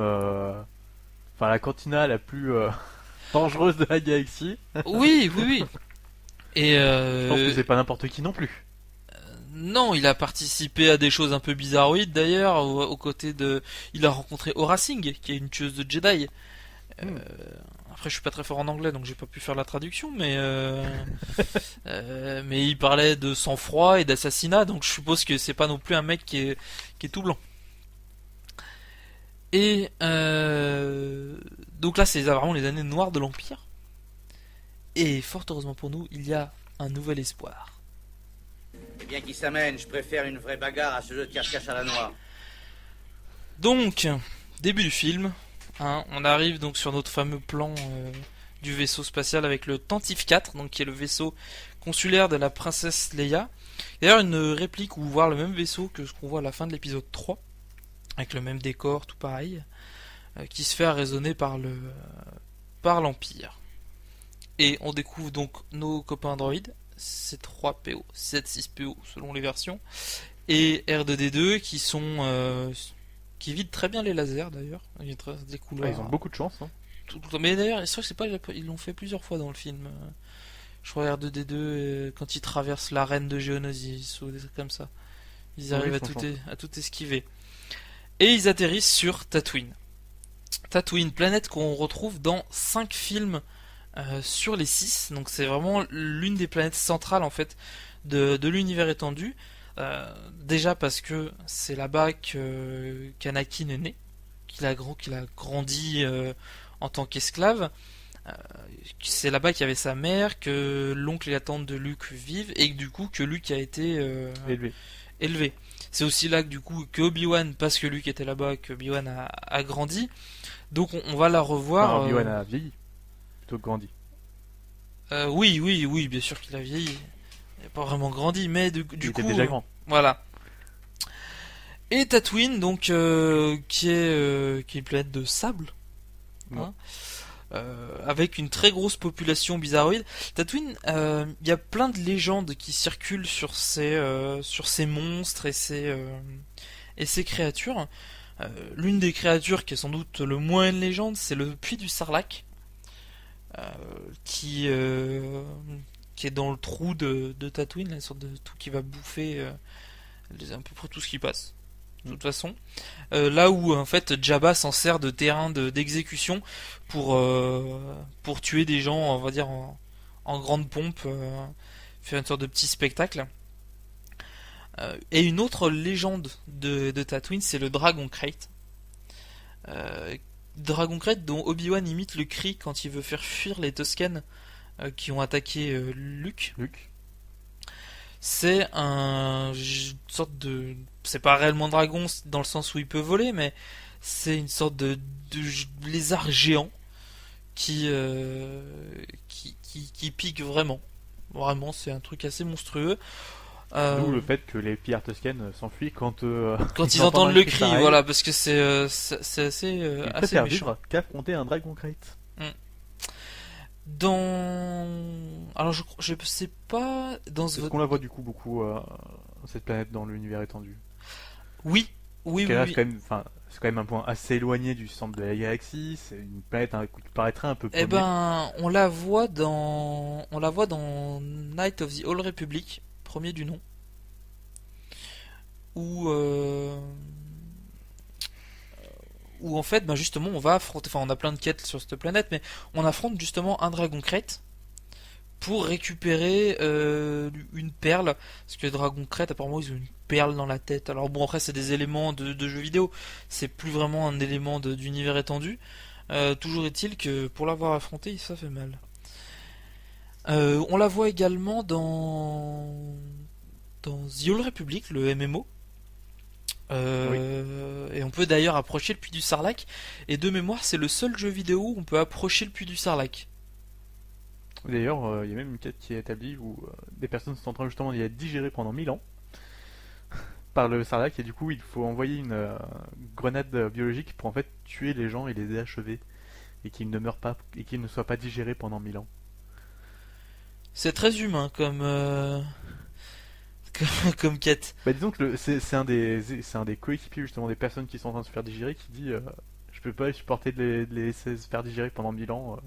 la cantina la plus dangereuse de la galaxie. Oui, oui, oui. Et Je pense que c'est pas n'importe qui non plus. non, il a participé à des choses un peu bizarroïdes d'ailleurs, aux côtés de... Il a rencontré Aura Singh, qui est une tueuse de Jedi. Après, je suis pas très fort en anglais, donc j'ai pas pu faire la traduction, mais mais il parlait de sang-froid et d'assassinat, donc je suppose que c'est pas non plus un mec qui est tout blanc. Et donc là, c'est vraiment les années noires de l'Empire. Et fort heureusement pour nous, il y a un nouvel espoir. Eh bien, qui s'amène, je préfère une vraie bagarre à ce jeu de cache-cache à la noire. Donc, début du film, hein, on arrive donc sur notre fameux plan du vaisseau spatial avec le Tantive 4, donc qui est le vaisseau consulaire de la princesse Leia. D'ailleurs, une réplique ou voir le même vaisseau que ce qu'on voit à la fin de l'épisode 3, avec le même décor, tout pareil, qui se fait arraisonner par l'Empire. Et on découvre donc nos copains androïdes, C3PO, C6PO selon les versions, et R2D2 qui sont qui vident très bien les lasers d'ailleurs. Il y a des couloirs. Ils ont beaucoup de chance. Hein. Mais d'ailleurs, c'est vrai que c'est pas, ils l'ont fait plusieurs fois dans le film. Je crois R2D2 quand ils traversent l'arène de Geonosis ou des trucs comme ça. Ils arrivent à tout esquiver. Et ils atterrissent sur Tatooine. Tatooine, planète qu'on retrouve dans 5 films sur les 6. Donc c'est vraiment l'une des planètes centrales en fait de l'univers étendu. Déjà parce que c'est là-bas qu'Anakin est né, qu'il a grandi en tant qu'esclave. C'est là-bas qu'il y avait sa mère, que l'oncle et la tante de Luke vivent, et que, du coup que Luke a été élevé. C'est aussi là que du coup que Obi-Wan, parce que Luke était là-bas, que Obi-Wan a grandi. Donc on va la revoir. Non, Obi-Wan a vieilli, plutôt que grandi. Oui, bien sûr qu'il a vieilli. Il n'a pas vraiment grandi, mais du coup. Il était déjà grand. Voilà. Et Tatooine, donc, qui est une planète de sable, hein, avec une très grosse population bizarroïde. Tatooine, il y a plein de légendes qui circulent sur ces monstres et ces créatures. L'une des créatures qui est sans doute le moins une légende, c'est le puits du Sarlacc, qui est dans le trou de Tatooine, une sorte de tout qui va bouffer à peu près tout ce qui passe. De toute façon, là où en fait Jabba s'en sert de terrain d'exécution pour tuer des gens, on va dire en grande pompe, faire une sorte de petit spectacle. Et une autre légende de Tatooine, c'est le Dragon Crate. Dragon Crate dont Obi-Wan imite le cri quand il veut faire fuir les Tusken qui ont attaqué Luke. C'est une sorte de... C'est pas réellement dragon dans le sens où il peut voler, mais c'est une sorte de lézard géant qui pique vraiment. Vraiment, c'est un truc assez monstrueux. D'où le fait que les pillards Tusken s'enfuient quand ils entendent le cri, voilà, parce que c'est assez méchant. Qu'affronter un Dragon Crate. Alors je sais pas Est-ce qu'on la voit du coup beaucoup cette planète dans l'univers étendu? Oui. C'est quand même un point assez éloigné du centre de la galaxie. C'est une planète qui paraîtrait un peu paumée. Eh ben, on la voit dans Night of the Old Republic, premier du nom, où en fait, ben justement, on va affronter. Enfin, on a plein de quêtes sur cette planète, mais on affronte justement un Dragon Crate pour récupérer une perle, parce que Dragon Crête apparemment ils ont une perle dans la tête. Alors bon, après c'est des éléments de jeux vidéo, c'est plus vraiment un élément d'univers étendu. Toujours est-il que pour l'avoir affronté, ça fait mal. On la voit également dans The Old Republic, le MMO. Et on peut d'ailleurs approcher le puits du Sarlacc. Et de mémoire, c'est le seul jeu vidéo où on peut approcher le puits du Sarlacc. D'ailleurs, il y a même une quête qui est établie où des personnes sont en train justement d'y être digérées pendant 1000 ans par le Sarlacc, et du coup il faut envoyer une grenade biologique pour en fait tuer les gens et les achever, et qu'ils ne meurent pas et qu'ils ne soient pas digérés pendant 1000 ans. C'est très humain comme quête. Bah disons que c'est un des coéquipiers justement des personnes qui sont en train de se faire digérer qui dit je peux pas supporter de les laisser se faire digérer pendant 1000 ans.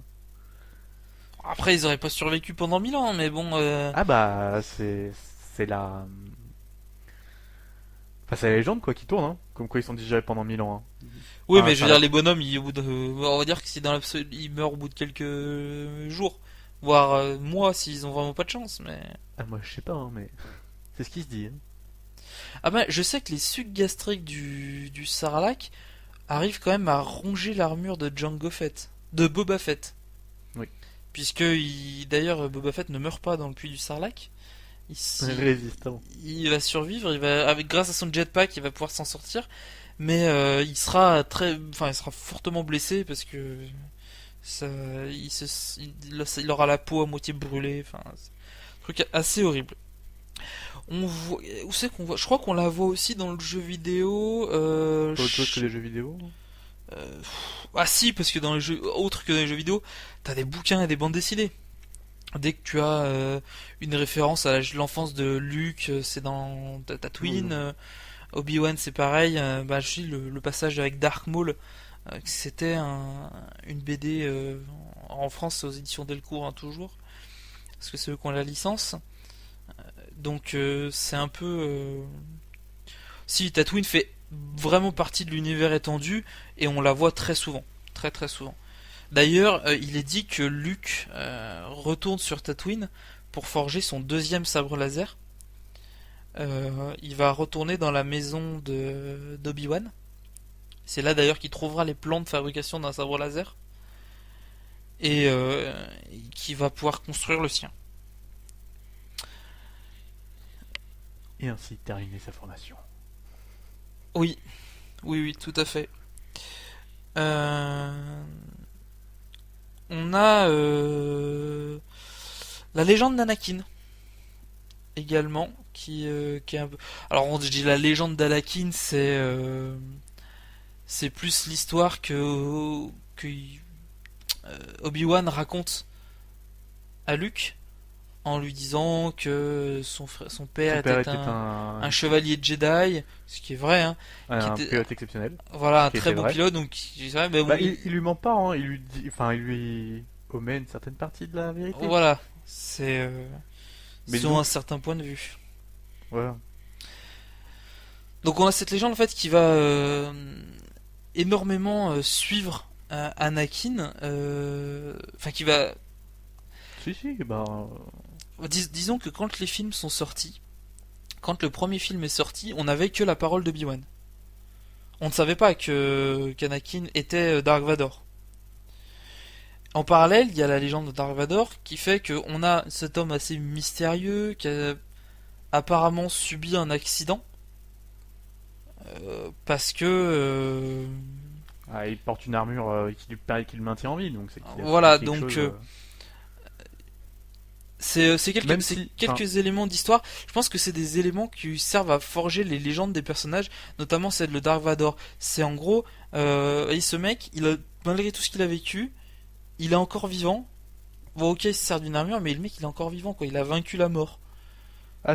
Après ils auraient pas survécu pendant 1000 ans, mais bon... Ah bah c'est la... Enfin c'est la légende quoi qui tourne, hein. Comme quoi ils sont digérés pendant 1000 ans. Hein. Oui, enfin, mais je veux dire, les bonhommes, on va dire que si dans l'absolu, ils meurent au bout de quelques jours, voire mois s'ils ont vraiment pas de chance, mais... Ah moi je sais pas, hein, mais c'est ce qui se dit. Hein. Ah ben, je sais que les sucs gastriques du Sarlacc arrivent quand même à ronger l'armure de Boba Fett. Oui. Puisque, d'ailleurs, Boba Fett ne meurt pas dans le puits du Sarlacc. Résistant. Il va survivre, grâce à son jetpack, il va pouvoir s'en sortir. Mais il sera fortement blessé parce que il aura la peau à moitié brûlée. Enfin, c'est un truc assez horrible. Où c'est qu'on voit? Je crois qu'on la voit aussi dans le jeu vidéo. Pas autre chose que les jeux vidéo. Ah si, parce que dans les jeux autres que dans les jeux vidéo, t'as des bouquins et des bandes dessinées. Dès que tu as une référence à l'enfance de Luke, c'est dans Tatooine. Obi-Wan c'est pareil. Je dis le passage avec Dark Maul, c'était une BD en France aux éditions Delcourt, hein, toujours, parce que c'est eux qui ont la licence. Donc c'est un peu... Si, Tatooine fait vraiment partie de l'univers étendu et on la voit très souvent. Très très souvent. D'ailleurs, il est dit que Luke retourne sur Tatooine pour forger son deuxième sabre laser. Il va retourner dans la maison d'Obi-Wan. C'est là d'ailleurs qu'il trouvera les plans de fabrication d'un sabre laser. Et qui va pouvoir construire le sien. Et ainsi terminer sa formation. Oui, tout à fait. On a la légende d'Anakin également, qui est un peu... Alors je dis la légende d'Anakin, c'est plus l'histoire que Obi-Wan raconte à Luke, en lui disant que son père était un chevalier de Jedi, ce qui est vrai, hein, un pilote exceptionnel. Voilà, un très bon pilote, donc il lui ment pas, hein, il lui dit, il lui omet une certaine partie de la vérité. Voilà, c'est selon un certain point de vue. Voilà. Donc on a cette légende en fait qui va énormément suivre Anakin, qui va... Disons que quand les films sont sortis, quand le premier film est sorti, on n'avait que la parole de Obi-Wan. On ne savait pas qu'Anakin était Dark Vador. En parallèle, il y a la légende de Dark Vador qui fait qu'on a cet homme assez mystérieux qui a apparemment subi un accident parce que il porte une armure qui le maintient en vie, donc c'est voilà, donc c'est quelques éléments d'histoire. Je pense que c'est des éléments qui servent à forger les légendes des personnages, notamment celle de Dark Vador. C'est en gros, ce mec, malgré tout ce qu'il a vécu, il est encore vivant. Bon, ok, il se sert d'une armure, mais le mec, il est encore vivant, quoi. Il a vaincu la mort.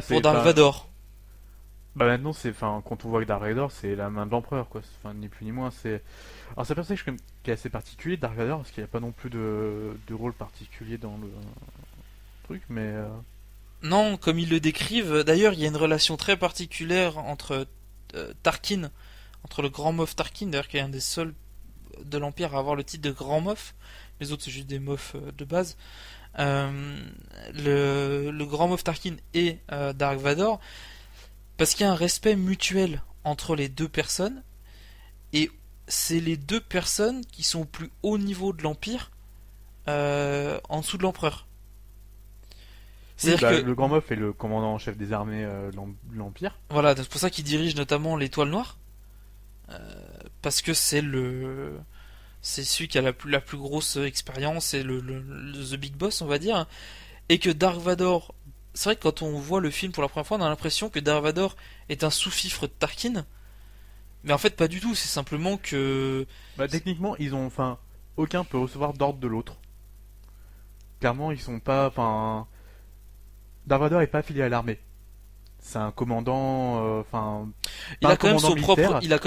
Pour Dark Vador. Maintenant, quand on voit que Dark Vador, c'est la main de l'empereur, quoi. Ni plus ni moins. Alors, c'est un personnage qui est assez particulier, Dark Vador, parce qu'il n'y a pas non plus de rôle particulier dans le truc, mais... Non, comme ils le décrivent, d'ailleurs, il y a une relation très particulière entre Tarkin, entre le Grand Moff Tarkin, d'ailleurs, qui est un des seuls de l'Empire à avoir le titre de Grand Moff. Les autres, c'est juste des Moffs de base. le grand Moff Tarkin et Dark Vador, parce qu'il y a un respect mutuel entre les deux personnes, et c'est les deux personnes qui sont au plus haut niveau de l'Empire, en dessous de l'Empereur. C'est-à-dire que le Grand Moff est le commandant en chef des armées de l'Empire. voilà, c'est pour ça qu'il dirige notamment l'Étoile Noire, parce que c'est celui qui a la plus grosse expérience, c'est the big boss, on va dire, et que Dark Vador, c'est vrai que quand on voit le film pour la première fois, on a l'impression que Dark Vador est un sous-fifre de Tarkin, mais en fait pas du tout, c'est simplement que Techniquement, aucun peut recevoir d'ordre de l'autre. Clairement, ils sont pas, Dark Vador est pas affilié à l'armée. C'est un commandant, il a quand même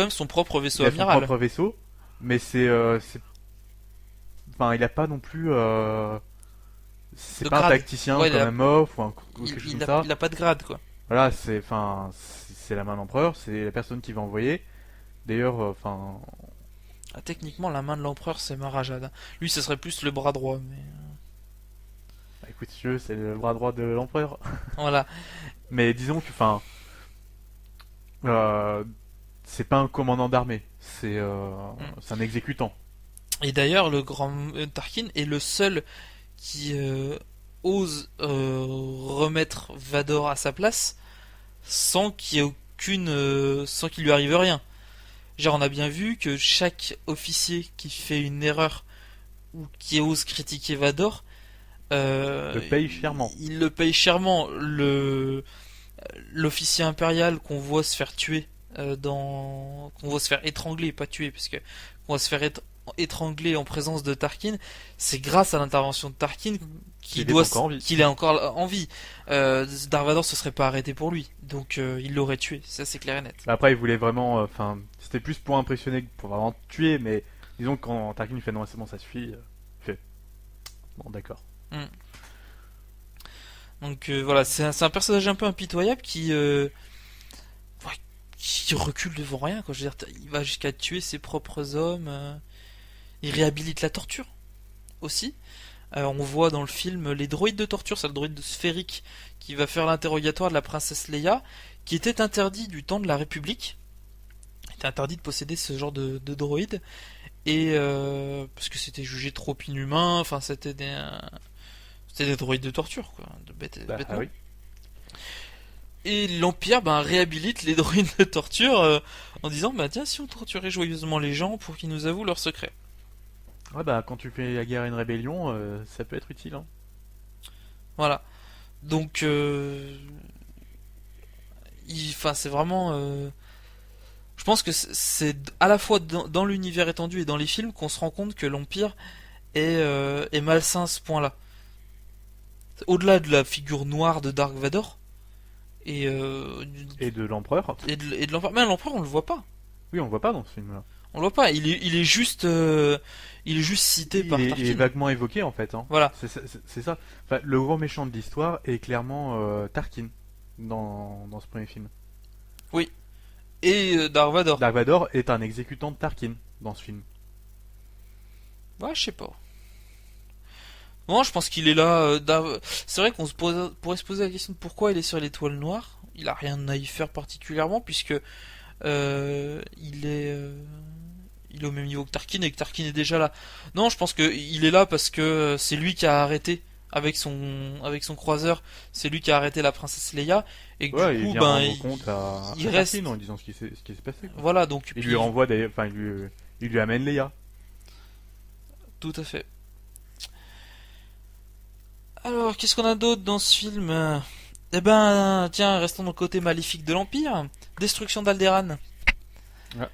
son propre vaisseau il a son amiral. propre vaisseau, mais il a pas non plus, c'est De pas un grade. tacticien Ouais, comme un Moff ou quelque chose comme ça. Il a pas de grade, quoi. Voilà, c'est la main de l'empereur, c'est la personne qui va envoyer. D'ailleurs, Techniquement, la main de l'empereur, c'est Marajad. Lui, ce serait plus le bras droit, mais écoute, si tu veux, c'est le bras droit de l'empereur. voilà. Mais disons que, c'est pas un commandant d'armée, c'est un exécutant. Et d'ailleurs, le grand Tarkin est le seul qui ose remettre Vador à sa place sans qu'il y ait sans qu'il lui arrive rien. Genre, on a bien vu que chaque officier qui fait une erreur ou qui ose critiquer Vador, Le paye chèrement. il le paye chèrement. L'officier impérial qu'on voit se faire tuer, qu'on voit se faire étrangler, pas tuer, parce que qu'on va se faire étrangler en présence de Tarkin, c'est grâce à l'intervention de Tarkin qu'il est encore en vie. Dark Vador se serait pas arrêté pour lui, donc il l'aurait tué, ça c'est clair et net. Après, il voulait vraiment, c'était plus pour impressionner que pour vraiment tuer, mais disons que quand Tarkin fait non, c'est bon, ça suffit, il fait bon, d'accord. Donc voilà, c'est un personnage un peu impitoyable qui recule devant rien, quoi. Je veux dire, il va jusqu'à tuer ses propres hommes. Il réhabilite la torture aussi. On voit dans le film les droïdes de torture, c'est le droïde sphérique qui va faire l'interrogatoire de la princesse Leia, qui était interdit du temps de la République. Il était interdit de posséder ce genre de droïde, et parce que c'était jugé trop inhumain. Enfin, c'était des droïdes de torture, quoi, bêtement. Oui. Et l'Empire réhabilite les droïdes de torture en disant tiens, si on torturait joyeusement les gens pour qu'ils nous avouent leurs secrets. Ouais, quand tu fais la guerre et une rébellion, ça peut être utile, hein. Voilà. Donc c'est vraiment je pense que c'est à la fois dans l'univers étendu et dans les films qu'on se rend compte que l'Empire est malsain à ce point-là. Au-delà de la figure noire de Dark Vador et de l'empereur. Et de l'empereur. Mais l'empereur, on le voit pas. Oui, on le voit pas dans ce film-là. On le voit pas. Il est juste cité par Tarkin. Il est vaguement évoqué en fait. Hein. Voilà. C'est ça. Enfin, le grand méchant de l'histoire est clairement Tarkin dans ce premier film. Oui. Et Dark Vador. Dark Vador est un exécutant de Tarkin dans ce film. Ouais, je sais pas. Non, je pense qu'il est là. C'est vrai qu'on pourrait se poser la question de pourquoi il est sur l'Étoile Noire. Il a rien à y faire particulièrement, puisque il est au même niveau que Tarkin, et que Tarkin est déjà là. Non, je pense qu'il est là parce que c'est lui qui a arrêté avec son croiseur. C'est lui qui a arrêté la princesse Leia, et que du coup, il rend compte à reste Tarkin en disant ce qui s'est passé. Quoi. Voilà, donc il lui renvoie d'ailleurs, il lui amène Leia. Tout à fait. Alors, qu'est-ce qu'on a d'autre dans ce film? Eh ben, tiens, restons dans le côté maléfique de l'Empire. Destruction d'Alderaan. Ouais.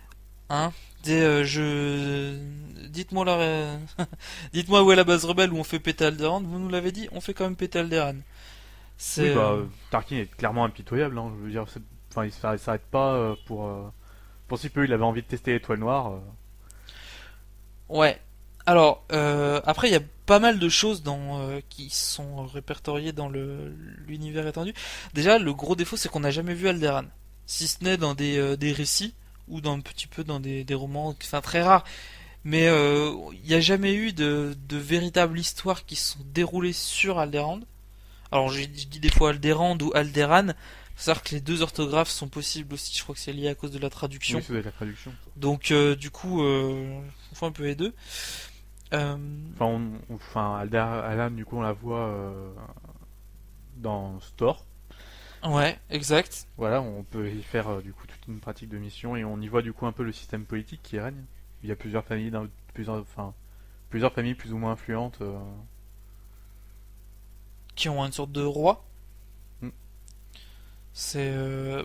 Hein? Dites-moi dites-moi où est la base rebelle où on fait péter Alderaan. Vous nous l'avez dit, on fait quand même péter Alderaan. Oui, Tarkin est clairement impitoyable. Hein. Je veux dire, il s'arrête pas pour si peu il avait envie de tester l'Étoile Noire. Ouais. Alors, après, il y a pas mal de choses qui sont répertoriées dans l'univers étendu. Déjà, le gros défaut, c'est qu'on n'a jamais vu Alderaan. Si ce n'est dans des récits, ou un petit peu dans des romans, enfin très rares. Mais il n'y a jamais eu de véritables histoires qui se sont déroulées sur Alderaan. Alors je dis des fois Alderaan ou Alderaan. Faut savoir que les deux orthographes sont possibles aussi. Je crois que c'est lié à cause de la traduction. Oui, ça doit être la traduction. Donc du coup, on fait un peu les deux. Enfin, Alderaan, du coup, on la voit dans Store. Ouais, exact. Voilà, on peut y faire du coup toute une pratique de mission et on y voit du coup un peu le système politique qui règne. Il y a plusieurs familles, plusieurs familles plus ou moins influentes. Qui ont une sorte de roi. Mm. C'est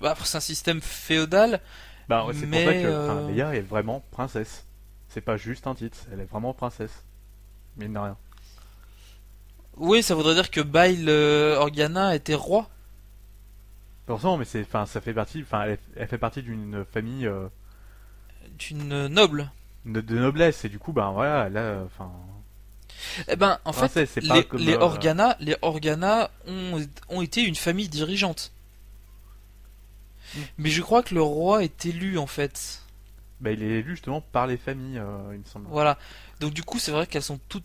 après c'est un système féodal. Bah ouais, c'est mais, pour ça que Leia est vraiment princesse. C'est pas juste un titre, elle est vraiment princesse. Mine de rien. Oui, ça voudrait dire que Bail Organa était roi. Forcément, mais ça fait partie, elle fait partie d'une famille D'une noble. de noblesse et du coup, ben voilà, là, Eh ben, en fait, princesse, c'est pas comme, les Organa ont été une famille dirigeante. Mais je crois que le roi est élu en fait. bah, il est élu justement par les familles, il me semble. Voilà. Donc du coup, c'est vrai qu'elles sont toutes.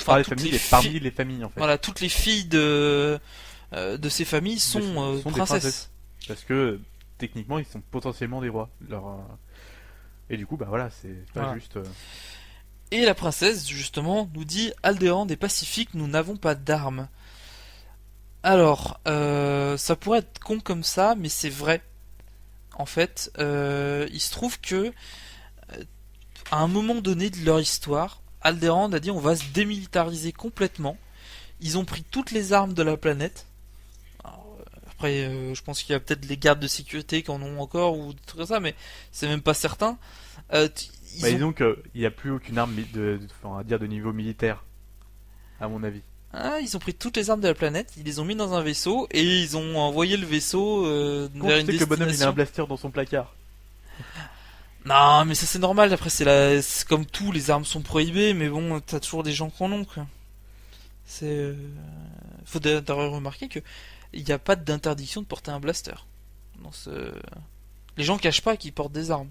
Par les toutes familles les et parmi les familles en fait. Voilà, toutes les filles de ces familles sont, Sont des princesses. Parce que techniquement, ils sont potentiellement des rois. Et du coup, bah voilà, c'est pas Voilà. juste. Et la princesse, justement, nous dit Alderaan est pacifique, nous n'avons pas d'armes. Alors, ça pourrait être con comme ça, mais c'est vrai. En fait, il se trouve que à un moment donné de leur histoire, Alderaan a dit on va se démilitariser complètement. Ils ont pris toutes les armes de la planète. Alors, après, je pense qu'il y a peut-être les gardes de sécurité qui en ont encore ou des trucs comme ça, mais c'est même pas certain. Ils ont- Disons qu'il n'y a plus aucune arme on va dire de niveau militaire, à mon avis. ils ont pris toutes les armes de la planète, ils les ont mis dans un vaisseau et ils ont envoyé le vaisseau Comment vers tu une sais que le bonhomme il a un destination. blaster dans son placard? Non, mais ça c'est normal. Après, c'est comme tout, les armes sont prohibées, mais bon, t'as toujours des gens qui en ont, quoi. C'est. Faut d'ailleurs remarquer que il n'y a pas d'interdiction de porter un blaster. Dans ce... Les gens cachent pas qu'ils portent des armes.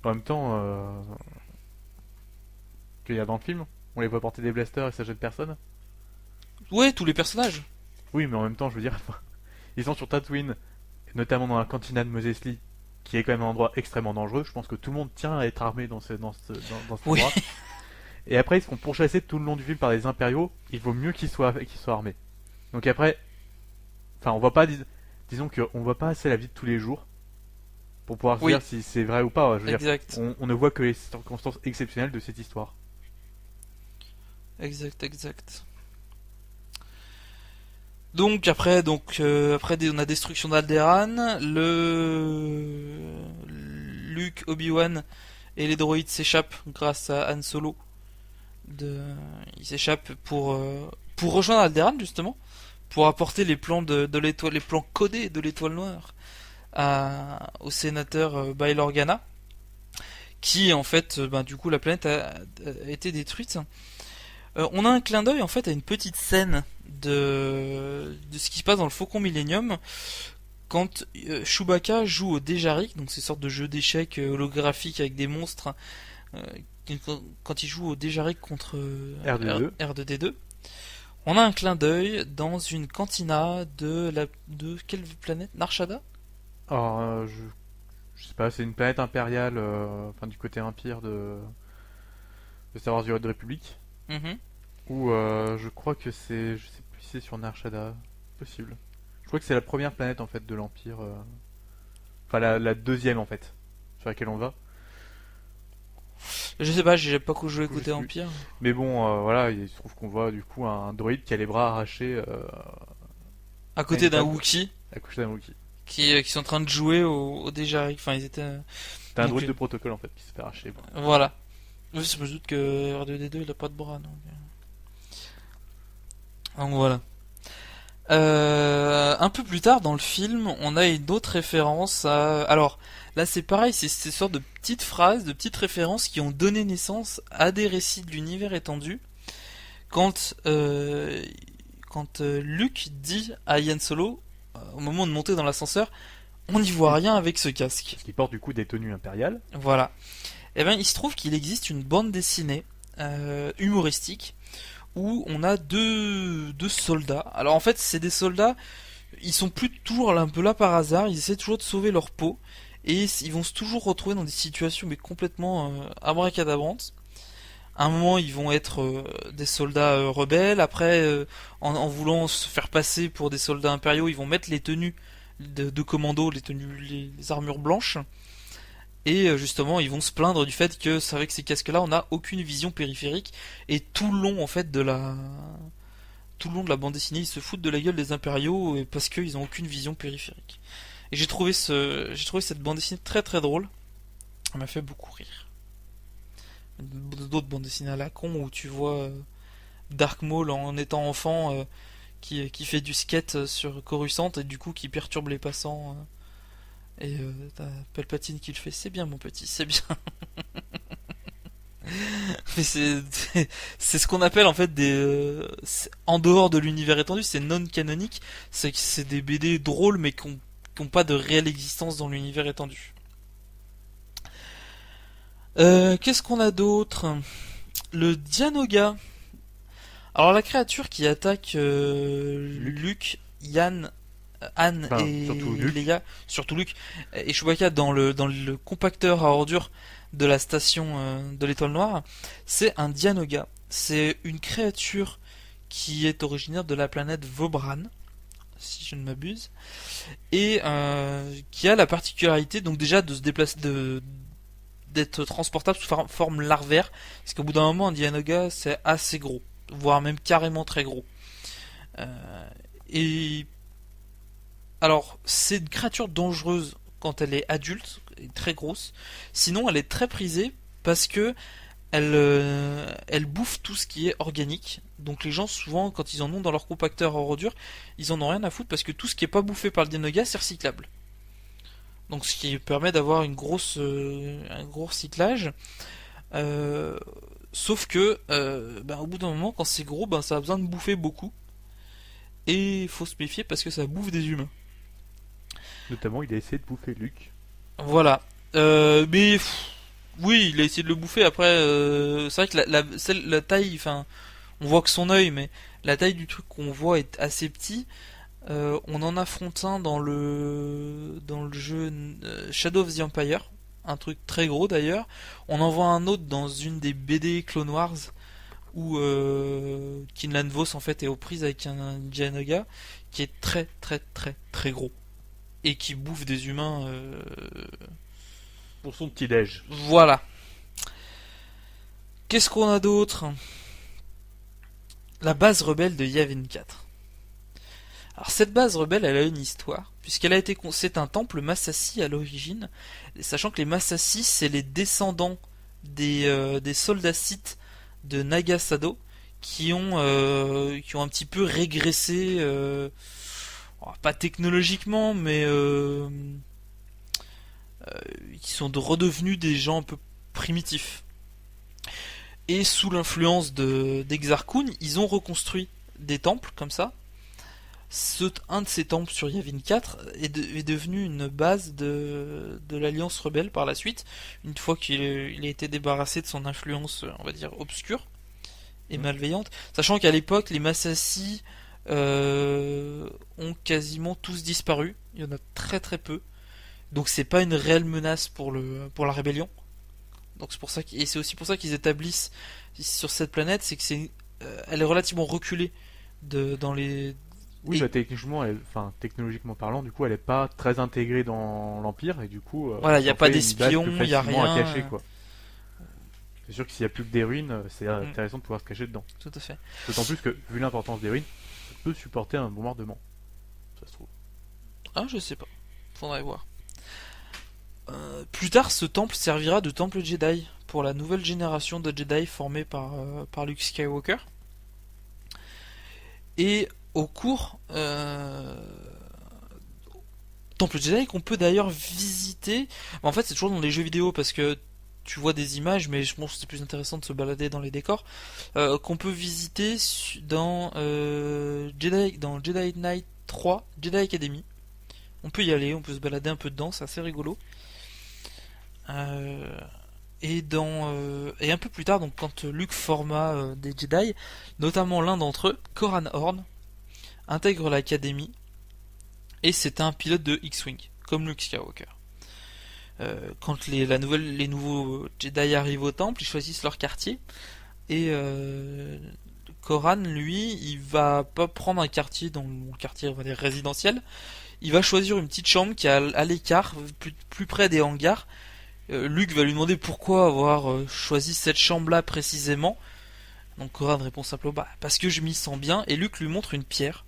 En même temps, qu'il y a dans le film, on les voit porter des blasters et ça jette personne. Ouais, tous les personnages. Oui, mais en même temps, je veux dire, ils sont sur Tatooine, notamment dans la cantina de Mos Eisley, qui est quand même un endroit extrêmement dangereux. Je pense que tout le monde tient à être armé dans cet Oui. endroit. Et après, ils seront pourchassés tout le long du film par les impériaux. Il vaut mieux qu'ils soient armés. Donc après, on voit pas, disons qu'on voit pas assez la vie de tous les jours pour pouvoir se Oui. dire si c'est vrai ou pas. Je veux dire, Exact. on ne voit que les circonstances exceptionnelles de cette histoire. Exact. Donc après, on a destruction d'Alderaan, Luke, Obi-Wan et les droïdes s'échappent grâce à Han Solo. Ils s'échappent pour rejoindre Alderaan justement, pour apporter les plans de l'étoile, les plans codés de l'étoile noire au sénateur Bail Organa, qui en fait, du coup la planète a été détruite. On a un clin d'œil en fait à une petite scène de ce qui se passe dans le Faucon Millenium quand Chewbacca joue au Dejarik, donc c'est une sorte de jeu d'échecs holographique avec des monstres. Quand il joue au Dejarik contre R2D2, on a un clin d'œil dans une cantina de quelle planète? Narshada? Alors, je sais pas, c'est une planète impériale, du côté empire de Star Wars de République. Mhm. Ou je crois que je sais plus si c'est sur Narshada, possible. Je crois que c'est la première planète en fait de l'Empire, la deuxième en fait, sur laquelle on va. Je sais pas, j'ai pas joué côté Je sais plus. Empire. Mais bon, voilà, il se trouve qu'on voit du coup un droïde qui a les bras arrachés À côté une d'un table. Wookiee à coucher d'un Wookiee. qui sont en train de jouer au Dejarik. Enfin, ils étaient. T'as un Donc, droïde de protocole en fait qui se fait arracher. Bon. Voilà. Je me doute que R2D2 il a pas de bras, donc voilà. Un peu plus tard dans le film, on a une autre référence à... Alors, là c'est pareil, c'est ces sortes de petites phrases, de petites références qui ont donné naissance à des récits de l'univers étendu. Quand Luke dit à Han Solo, au moment de monter dans l'ascenseur, on n'y voit rien avec ce casque. Parce qu'ils portent du coup des tenues impériales. Voilà. Et bien, il se trouve qu'il existe une bande dessinée humoristique où on a deux soldats. Alors en fait, c'est des soldats, ils sont plus toujours un peu là par hasard, ils essaient toujours de sauver leur peau et ils vont se toujours retrouver dans des situations mais complètement abracadabrantes. À un moment, ils vont être des soldats rebelles. Après, en voulant se faire passer pour des soldats impériaux, ils vont mettre les tenues de commando, les armures blanches. Et justement, ils vont se plaindre du fait que c'est avec ces casques-là, on n'a aucune vision périphérique. Et tout le long, en fait, tout le long de la bande dessinée, ils se foutent de la gueule des impériaux parce qu'ils ont aucune vision périphérique. Et j'ai trouvé cette bande dessinée très très drôle. Elle m'a fait beaucoup rire. D'autres bandes dessinées à la con où tu vois Dark Maul en étant enfant qui fait du skate sur Coruscant et du coup qui perturbe les passants. Et t'as Palpatine qui le fait, c'est bien mon petit, c'est bien. Mais c'est ce qu'on appelle en fait en dehors de l'univers étendu, c'est non canonique, c'est des BD drôles mais qui ont pas de réelle existence dans l'univers étendu. Qu'est-ce qu'on a d'autre? Le Dianoga. Alors la créature qui attaque Luke, Yann, Anne et Leia, surtout Luke et Chewbacca dans le compacteur à ordures de la station de l'Étoile Noire, c'est un Dianoga. C'est une créature qui est originaire de la planète Vobran, si je ne m'abuse, et qui a la particularité donc déjà de se déplacer, d'être transportable sous forme larvaire, parce qu'au bout d'un moment un Dianoga c'est assez gros, voire même carrément très gros. Et alors c'est une créature dangereuse quand elle est adulte, et très grosse. Sinon elle est très prisée parce que elle bouffe tout ce qui est organique. Donc les gens souvent quand ils en ont dans leur compacteur à ordures, ils en ont rien à foutre parce que tout ce qui est pas bouffé par le Dianoga c'est recyclable. Donc ce qui permet d'avoir un gros recyclage. Sauf que au bout d'un moment quand c'est gros, ça a besoin de bouffer beaucoup. Et il faut se méfier parce que ça bouffe des humains. Notamment il a essayé de bouffer Luke. Voilà. Oui, il a essayé de le bouffer. Après, c'est vrai que la taille, enfin, on voit que son œil, mais la taille du truc qu'on voit est assez petit. On en affronte un dans le jeu Shadow of the Empire, un truc très gros d'ailleurs. On en voit un autre dans une des BD Clone Wars où Kinlan Vos en fait est aux prises avec un Dianoga qui est très très très très gros et qui bouffe des humains. Pour son petit déj. Voilà. Qu'est-ce qu'on a d'autre? La base rebelle de Yavin 4. Alors cette base rebelle, elle a une histoire, puisqu'elle a été c'est un temple Massassi à l'origine, sachant que les Massassi c'est les descendants des soldats Sith de Nagasado qui ont un petit peu régressé, pas technologiquement, mais qui sont redevenus des gens un peu primitifs. Et sous l'influence d'Exar Kun, ils ont reconstruit des temples comme ça. Un de ces temples sur Yavin 4 est devenu une base de l'Alliance rebelle par la suite, une fois qu'il a été débarrassé de son influence, on va dire, obscure et malveillante. Sachant qu'à l'époque, les Massassi ont quasiment tous disparu. Il y en a très très peu. Donc c'est pas une réelle menace pour la rébellion. Donc c'est pour ça et c'est aussi pour ça qu'ils établissent sur cette planète, c'est que elle est relativement reculée dans les. Oui, technologiquement parlant, du coup, elle est pas très intégrée dans l'Empire et du coup. Voilà, il n'y a pas d'espions, il n'y a rien à cacher, quoi. C'est sûr que s'il n'y a plus que des ruines, c'est intéressant de pouvoir se cacher dedans. Tout à fait. D'autant plus que, vu l'importance des ruines, ça peut supporter un bombardement. Ça se trouve. Ah, je sais pas. Faudrait voir. Plus tard, ce temple servira de temple Jedi pour la nouvelle génération de Jedi formée par Luke Skywalker. Et au cours temple Jedi qu'on peut d'ailleurs visiter. En fait, c'est toujours dans les jeux vidéo parce que tu vois des images, mais je pense que c'est plus intéressant de se balader dans les décors. Qu'on peut visiter dans Jedi Knight 3, Jedi Academy. On peut y aller, on peut se balader un peu dedans, c'est assez rigolo. Et un peu plus tard, donc quand Luke forma des Jedi, notamment l'un d'entre eux, Corran Horn, intègre l'académie et c'est un pilote de X-Wing, comme Luke Skywalker. Quand les nouveaux Jedi arrivent au temple, ils choisissent leur quartier et Corran, lui, il va pas prendre un quartier dans le quartier, on va dire, résidentiel. Il va choisir une petite chambre qui est à l'écart, plus près des hangars. Luke va lui demander pourquoi avoir choisi cette chambre-là précisément. Donc Corran répond simplement parce que je m'y sens bien. Et Luke lui montre une pierre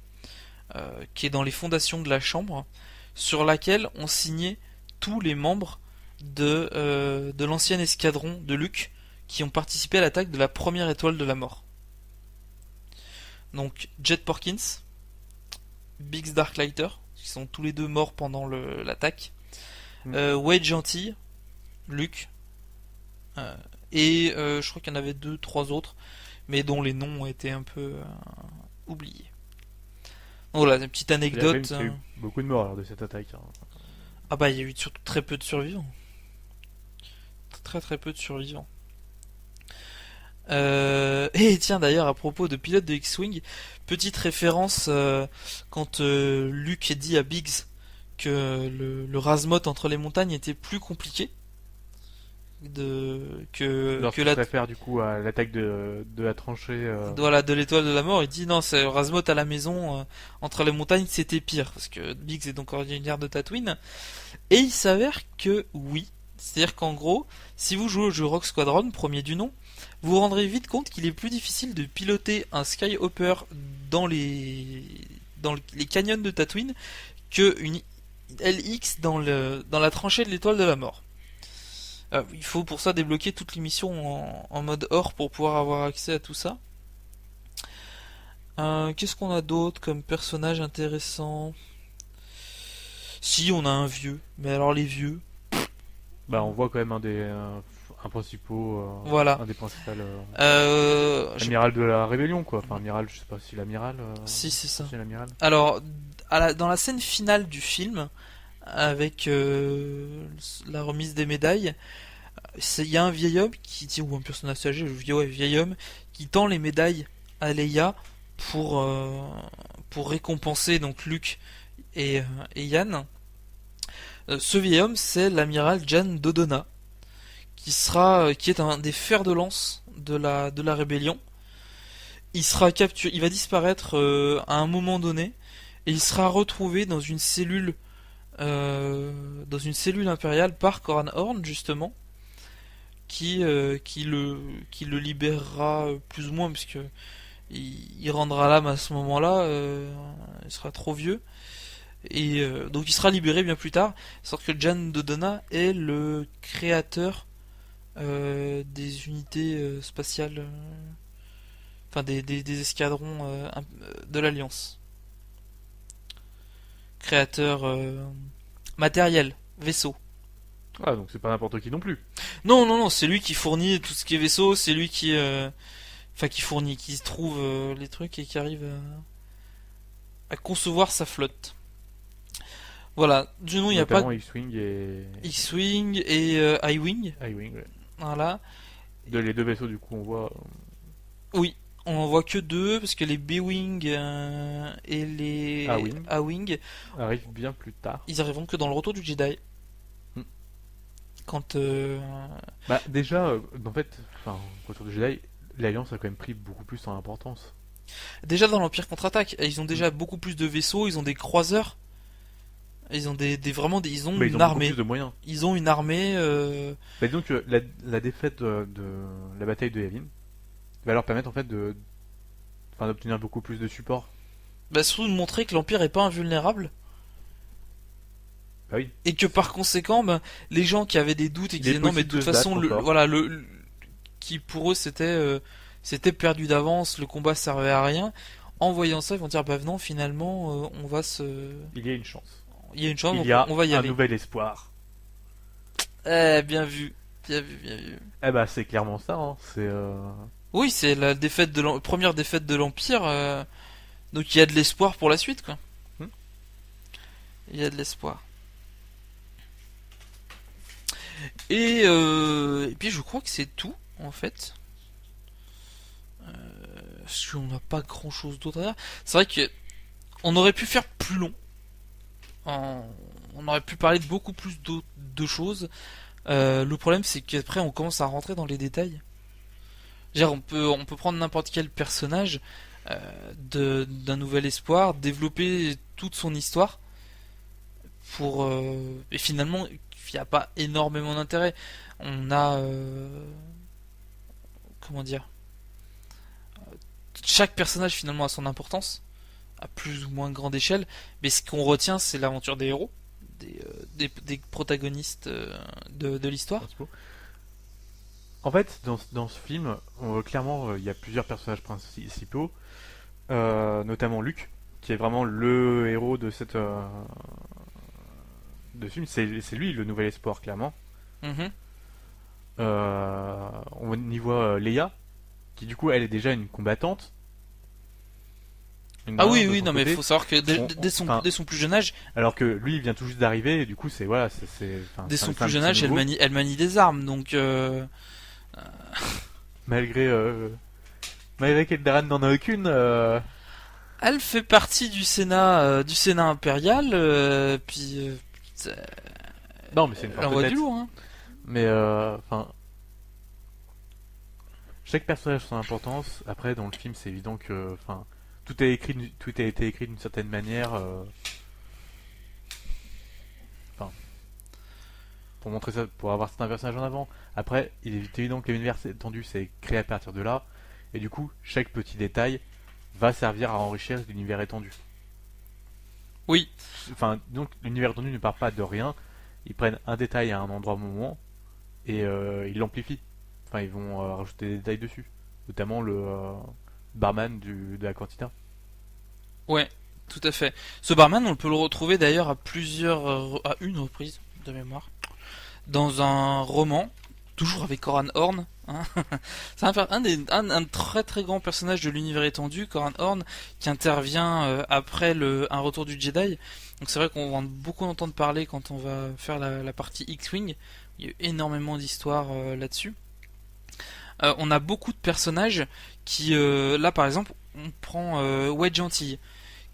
qui est dans les fondations de la chambre, sur laquelle ont signé tous les membres de l'ancien escadron de Luke qui ont participé à l'attaque de la première étoile de la mort. Donc Jet Porkins, Biggs Darklighter, qui sont tous les deux morts pendant l'attaque, Wade Gentil, Luke, et je crois qu'il y en avait 2-3 autres, mais dont les noms ont été un peu oubliés. Donc voilà, une petite anecdote. Il y a eu beaucoup de morts lors de cette attaque. Ah bah il y a eu surtout très peu de survivants. Très très peu de survivants. Et tiens d'ailleurs à propos de pilote de X-Wing, petite référence quand Luke dit à Biggs que le razmot entre les montagnes était plus compliqué que la réfère du coup à l'attaque de la tranchée voilà, de l'étoile de la mort. Il dit non, c'est le razmot à la maison entre les montagnes c'était pire, parce que Biggs est donc originaire de Tatooine, et il s'avère que oui, c'est-à-dire qu'en gros si vous jouez au jeu Rogue Squadron, premier du nom, vous vous rendrez vite compte qu'il est plus difficile de piloter un Skyhopper dans les canyons de Tatooine que une LX dans la tranchée de l'étoile de la mort. Il faut pour ça débloquer toutes les missions en mode or pour pouvoir avoir accès à tout ça. Qu'est-ce qu'on a d'autre comme personnage intéressant? Si, on a un vieux, mais alors les vieux... on voit quand même un des voilà. un des principaux amiral de la rébellion, quoi. Enfin, amiral, je sais pas si l'amiral... Si, c'est ça. C'est l'amiral. Alors, dans la scène finale du film, avec la remise des médailles, il y a un vieil homme qui dit, ou un personnage âgé, vieil homme, qui tend les médailles à Leia pour récompenser donc Luke et Yann. Ce vieil homme, c'est l'amiral Jan Dodonna, qui est un des fers de lance de la rébellion. Il sera capturé, il va disparaître à un moment donné, et il sera retrouvé dans une cellule impériale par Corran Horn justement, qui le libérera plus ou moins, puisque il rendra l'âme à ce moment-là, il sera trop vieux, et donc il sera libéré bien plus tard. Sauf que Jan Dodonna est le créateur des unités spatiales, enfin des escadrons de l'Alliance. Créateur matériel, vaisseau. Ah, donc c'est pas n'importe qui non plus. Non, c'est lui qui fournit tout ce qui est vaisseau, c'est lui qui trouve les trucs et qui arrive à concevoir sa flotte. Voilà, du nom il n'y a pas X-Wing et I-Wing. I-Wing, ouais. Voilà. Les deux vaisseaux, du coup, on voit. Oui, on en voit que deux, parce que les B-Wing et les A-Wing arrivent bien plus tard. Ils arriveront que dans le retour du Jedi. Quand déjà, en fait, retour du Jedi, l'Alliance a quand même pris beaucoup plus en importance. Déjà dans l'Empire contre-attaque, ils ont déjà beaucoup plus de vaisseaux, ils ont des croiseurs. Ils ont ils ont une armée. Plus de moyens. Ils ont une armée. Disons que la défaite de la bataille de Yavin va leur permettre en fait d'obtenir beaucoup plus de support. Surtout de montrer que l'Empire est pas invulnérable. Bah oui. Et que par conséquent, les gens qui avaient des doutes et qui disaient non mais de toute façon qui pour eux c'était perdu d'avance, le combat servait à rien. En voyant ça, ils vont dire non, finalement on va se. Il y a une chance. Il y a une chance, on va y aller. Un nouvel espoir. Bien vu. C'est clairement ça. Hein. Oui, c'est la première défaite de l'Empire. Donc il y a de l'espoir pour la suite, quoi. Il y a de l'espoir. Et puis je crois que c'est tout en fait. Parce qu'on n'a pas grand chose d'autre à dire. C'est vrai que on aurait pu faire plus long. On aurait pu parler de beaucoup plus de choses. Le problème c'est qu'après on commence à rentrer dans les détails. Genre, on peut prendre n'importe quel personnage d'un nouvel espoir, développer toute son histoire pour et finalement il n'y a pas énormément d'intérêt. On a comment dire, chaque personnage finalement a son importance à plus ou moins grande échelle, mais ce qu'on retient c'est l'aventure des héros, des protagonistes de l'histoire. En fait, dans ce film, clairement, il y a plusieurs personnages principaux, notamment Luke, qui est vraiment le héros de cette de film. C'est lui le nouvel espoir, clairement. Mm-hmm. On y voit Leia, qui du coup, elle est déjà une combattante. Ah oui, non, mais il faut savoir que dès son plus jeune âge. Alors que lui, il vient tout juste d'arriver, et du coup, dès son plus jeune âge, elle manie des armes, donc. Malgré qu'Eldaran n'en a aucune. Elle fait partie du Sénat impérial, puis. Non, mais c'est une forte envoie tête. Du lourd, hein. Mais chaque personnage a son importance. Après, dans le film, c'est évident que, tout a été écrit d'une certaine manière. Pour montrer ça, pour avoir certains personnages en avant. Après, il est évident que l'univers étendu s'est créé à partir de là, et du coup, chaque petit détail va servir à enrichir l'univers étendu. Oui. Donc l'univers étendu ne part pas de rien. Ils prennent un détail à un endroit au moment et ils l'amplifient. Ils vont rajouter des détails dessus, notamment le barman de la cantina. Ouais, tout à fait. Ce barman, on peut le retrouver d'ailleurs à une reprise de mémoire. Dans un roman, toujours avec Coran Horn. Hein. C'est un très très grand personnage de l'univers étendu, Coran Horn, qui intervient après un retour du Jedi. Donc c'est vrai qu'on va beaucoup en entendre parler quand on va faire la partie X-Wing. Il y a eu énormément d'histoires là-dessus. On a beaucoup de personnages qui, là par exemple, on prend Wedge Antilles,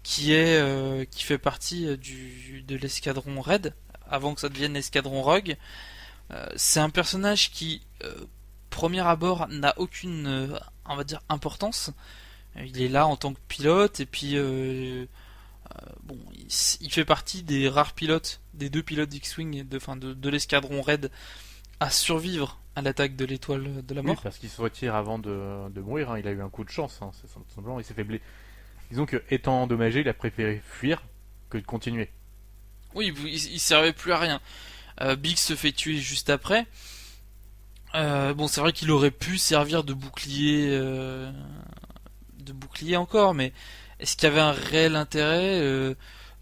qui fait partie de l'escadron Red, avant que ça devienne l'escadron Rogue. C'est un personnage qui, premier abord, n'a aucune, on va dire, importance. Il est là en tant que pilote, et puis il fait partie des rares pilotes, des 2 pilotes d'X-Wing, de l'escadron Red, à survivre à l'attaque de l'étoile de la mort. Oui, parce qu'il se retire avant de mourir, hein. Il a eu un coup de chance, hein. C'est simplement, il s'est fait blesser. Disons que, étant endommagé, il a préféré fuir que de continuer. Oui, il servait plus à rien. Biggs se fait tuer juste après. C'est vrai qu'il aurait pu servir de bouclier encore, mais est-ce qu'il y avait un réel intérêt?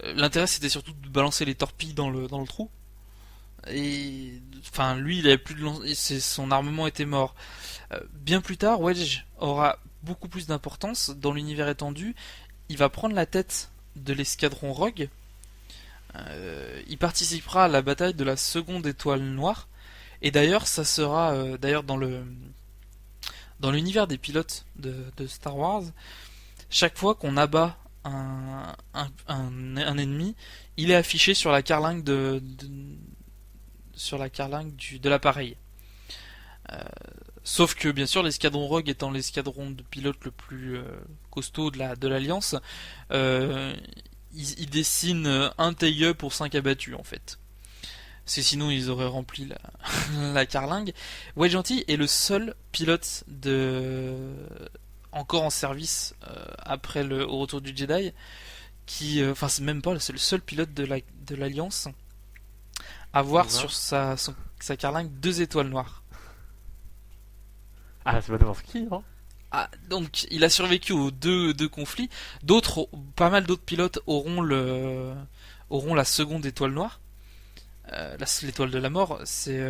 L'intérêt, c'était surtout de balancer les torpilles dans le trou. Et lui, il avait plus son armement était mort. Bien plus tard, Wedge aura beaucoup plus d'importance dans l'univers étendu. Il va prendre la tête de l'escadron Rogue. Il participera à la bataille de la seconde étoile noire. Et d'ailleurs, ça sera dans l'univers des pilotes de Star Wars, chaque fois qu'on abat un ennemi, il est affiché sur la carlingue de l'appareil. Sauf que bien sûr l'escadron Rogue étant l'escadron de pilotes le plus costaud de l'Alliance, il dessine un TIE pour 5 abattus en fait. C'est sinon ils auraient rempli la carlingue. Wedge Antilles est le seul pilote encore en service après au retour du Jedi, c'est même pas, c'est le seul pilote de l'Alliance à avoir sur sa carlingue 2 étoiles noires. Ah, c'est pas n'importe qui, hein. Ah, donc il a survécu aux deux conflits. Pas mal d'autres pilotes auront la seconde étoile noire. L'étoile de la mort, c'est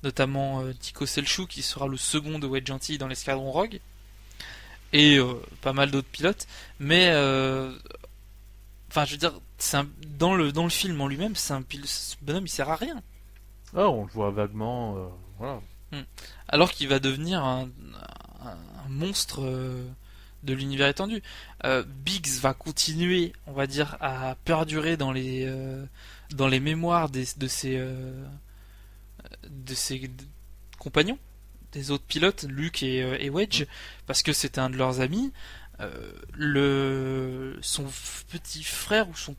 notamment Tico Selchuk qui sera le second de Wedge Antilles dans l'escadron Rogue, et pas mal d'autres pilotes. Mais je veux dire, dans le film en lui-même, ce bonhomme il sert à rien. Ah, on le voit vaguement, voilà. Alors qu'il va devenir un monstre de l'univers étendu. Biggs va continuer, on va dire, à perdurer dans les mémoires de ses compagnons, des autres pilotes, Luke et Wedge, parce que c'était un de leurs amis. Son petit frère ou son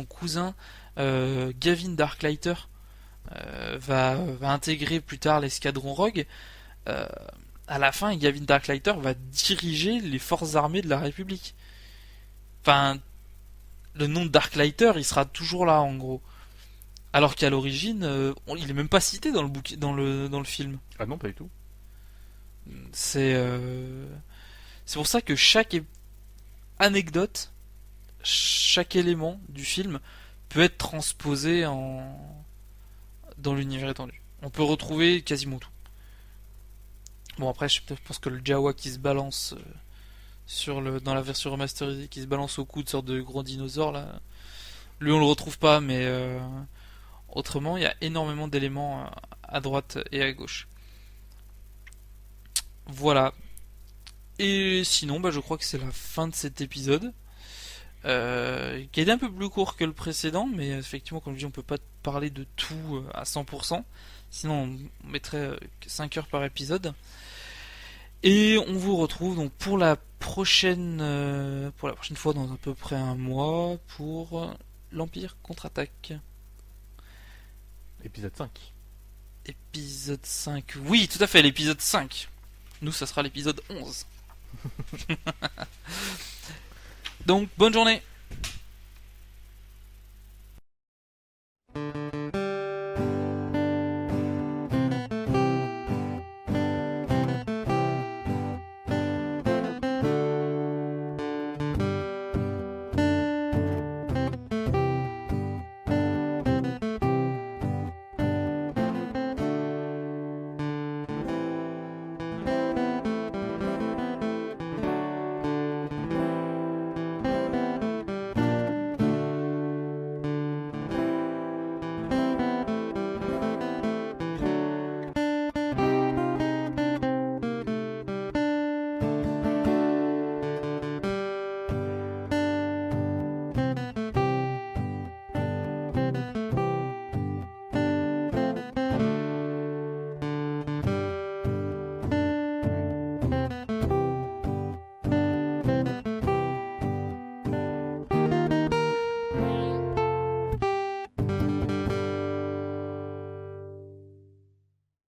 cousin, Gavin Darklighter, va intégrer plus tard l'escadron Rogue. À la fin, Gavin Darklighter va diriger les forces armées de la République. Enfin, le nom de Darklighter, il sera toujours là en gros. Alors qu'à l'origine, il est même pas cité dans le film. Ah non, pas du tout. C'est pour ça que chaque anecdote, chaque élément du film peut être transposé dans l'univers étendu. On peut retrouver quasiment tout. Bon, après, je pense que le Jawa qui se balance dans la version remasterisée, qui se balance au cou de sorte de gros dinosaure là, lui on le retrouve pas, mais autrement il y a énormément d'éléments à droite et à gauche. Voilà. Et sinon, je crois que c'est la fin de cet épisode, qui est un peu plus court que le précédent, mais effectivement, comme je dis, on peut pas parler de tout à 100%, sinon on mettrait 5 heures par épisode. Et on vous retrouve donc pour la prochaine fois dans à peu près un mois pour l'Empire contre-attaque. Épisode 5. Épisode 5. Oui, tout à fait, l'épisode 5. Nous, ça sera l'épisode 11. Donc, bonne journée.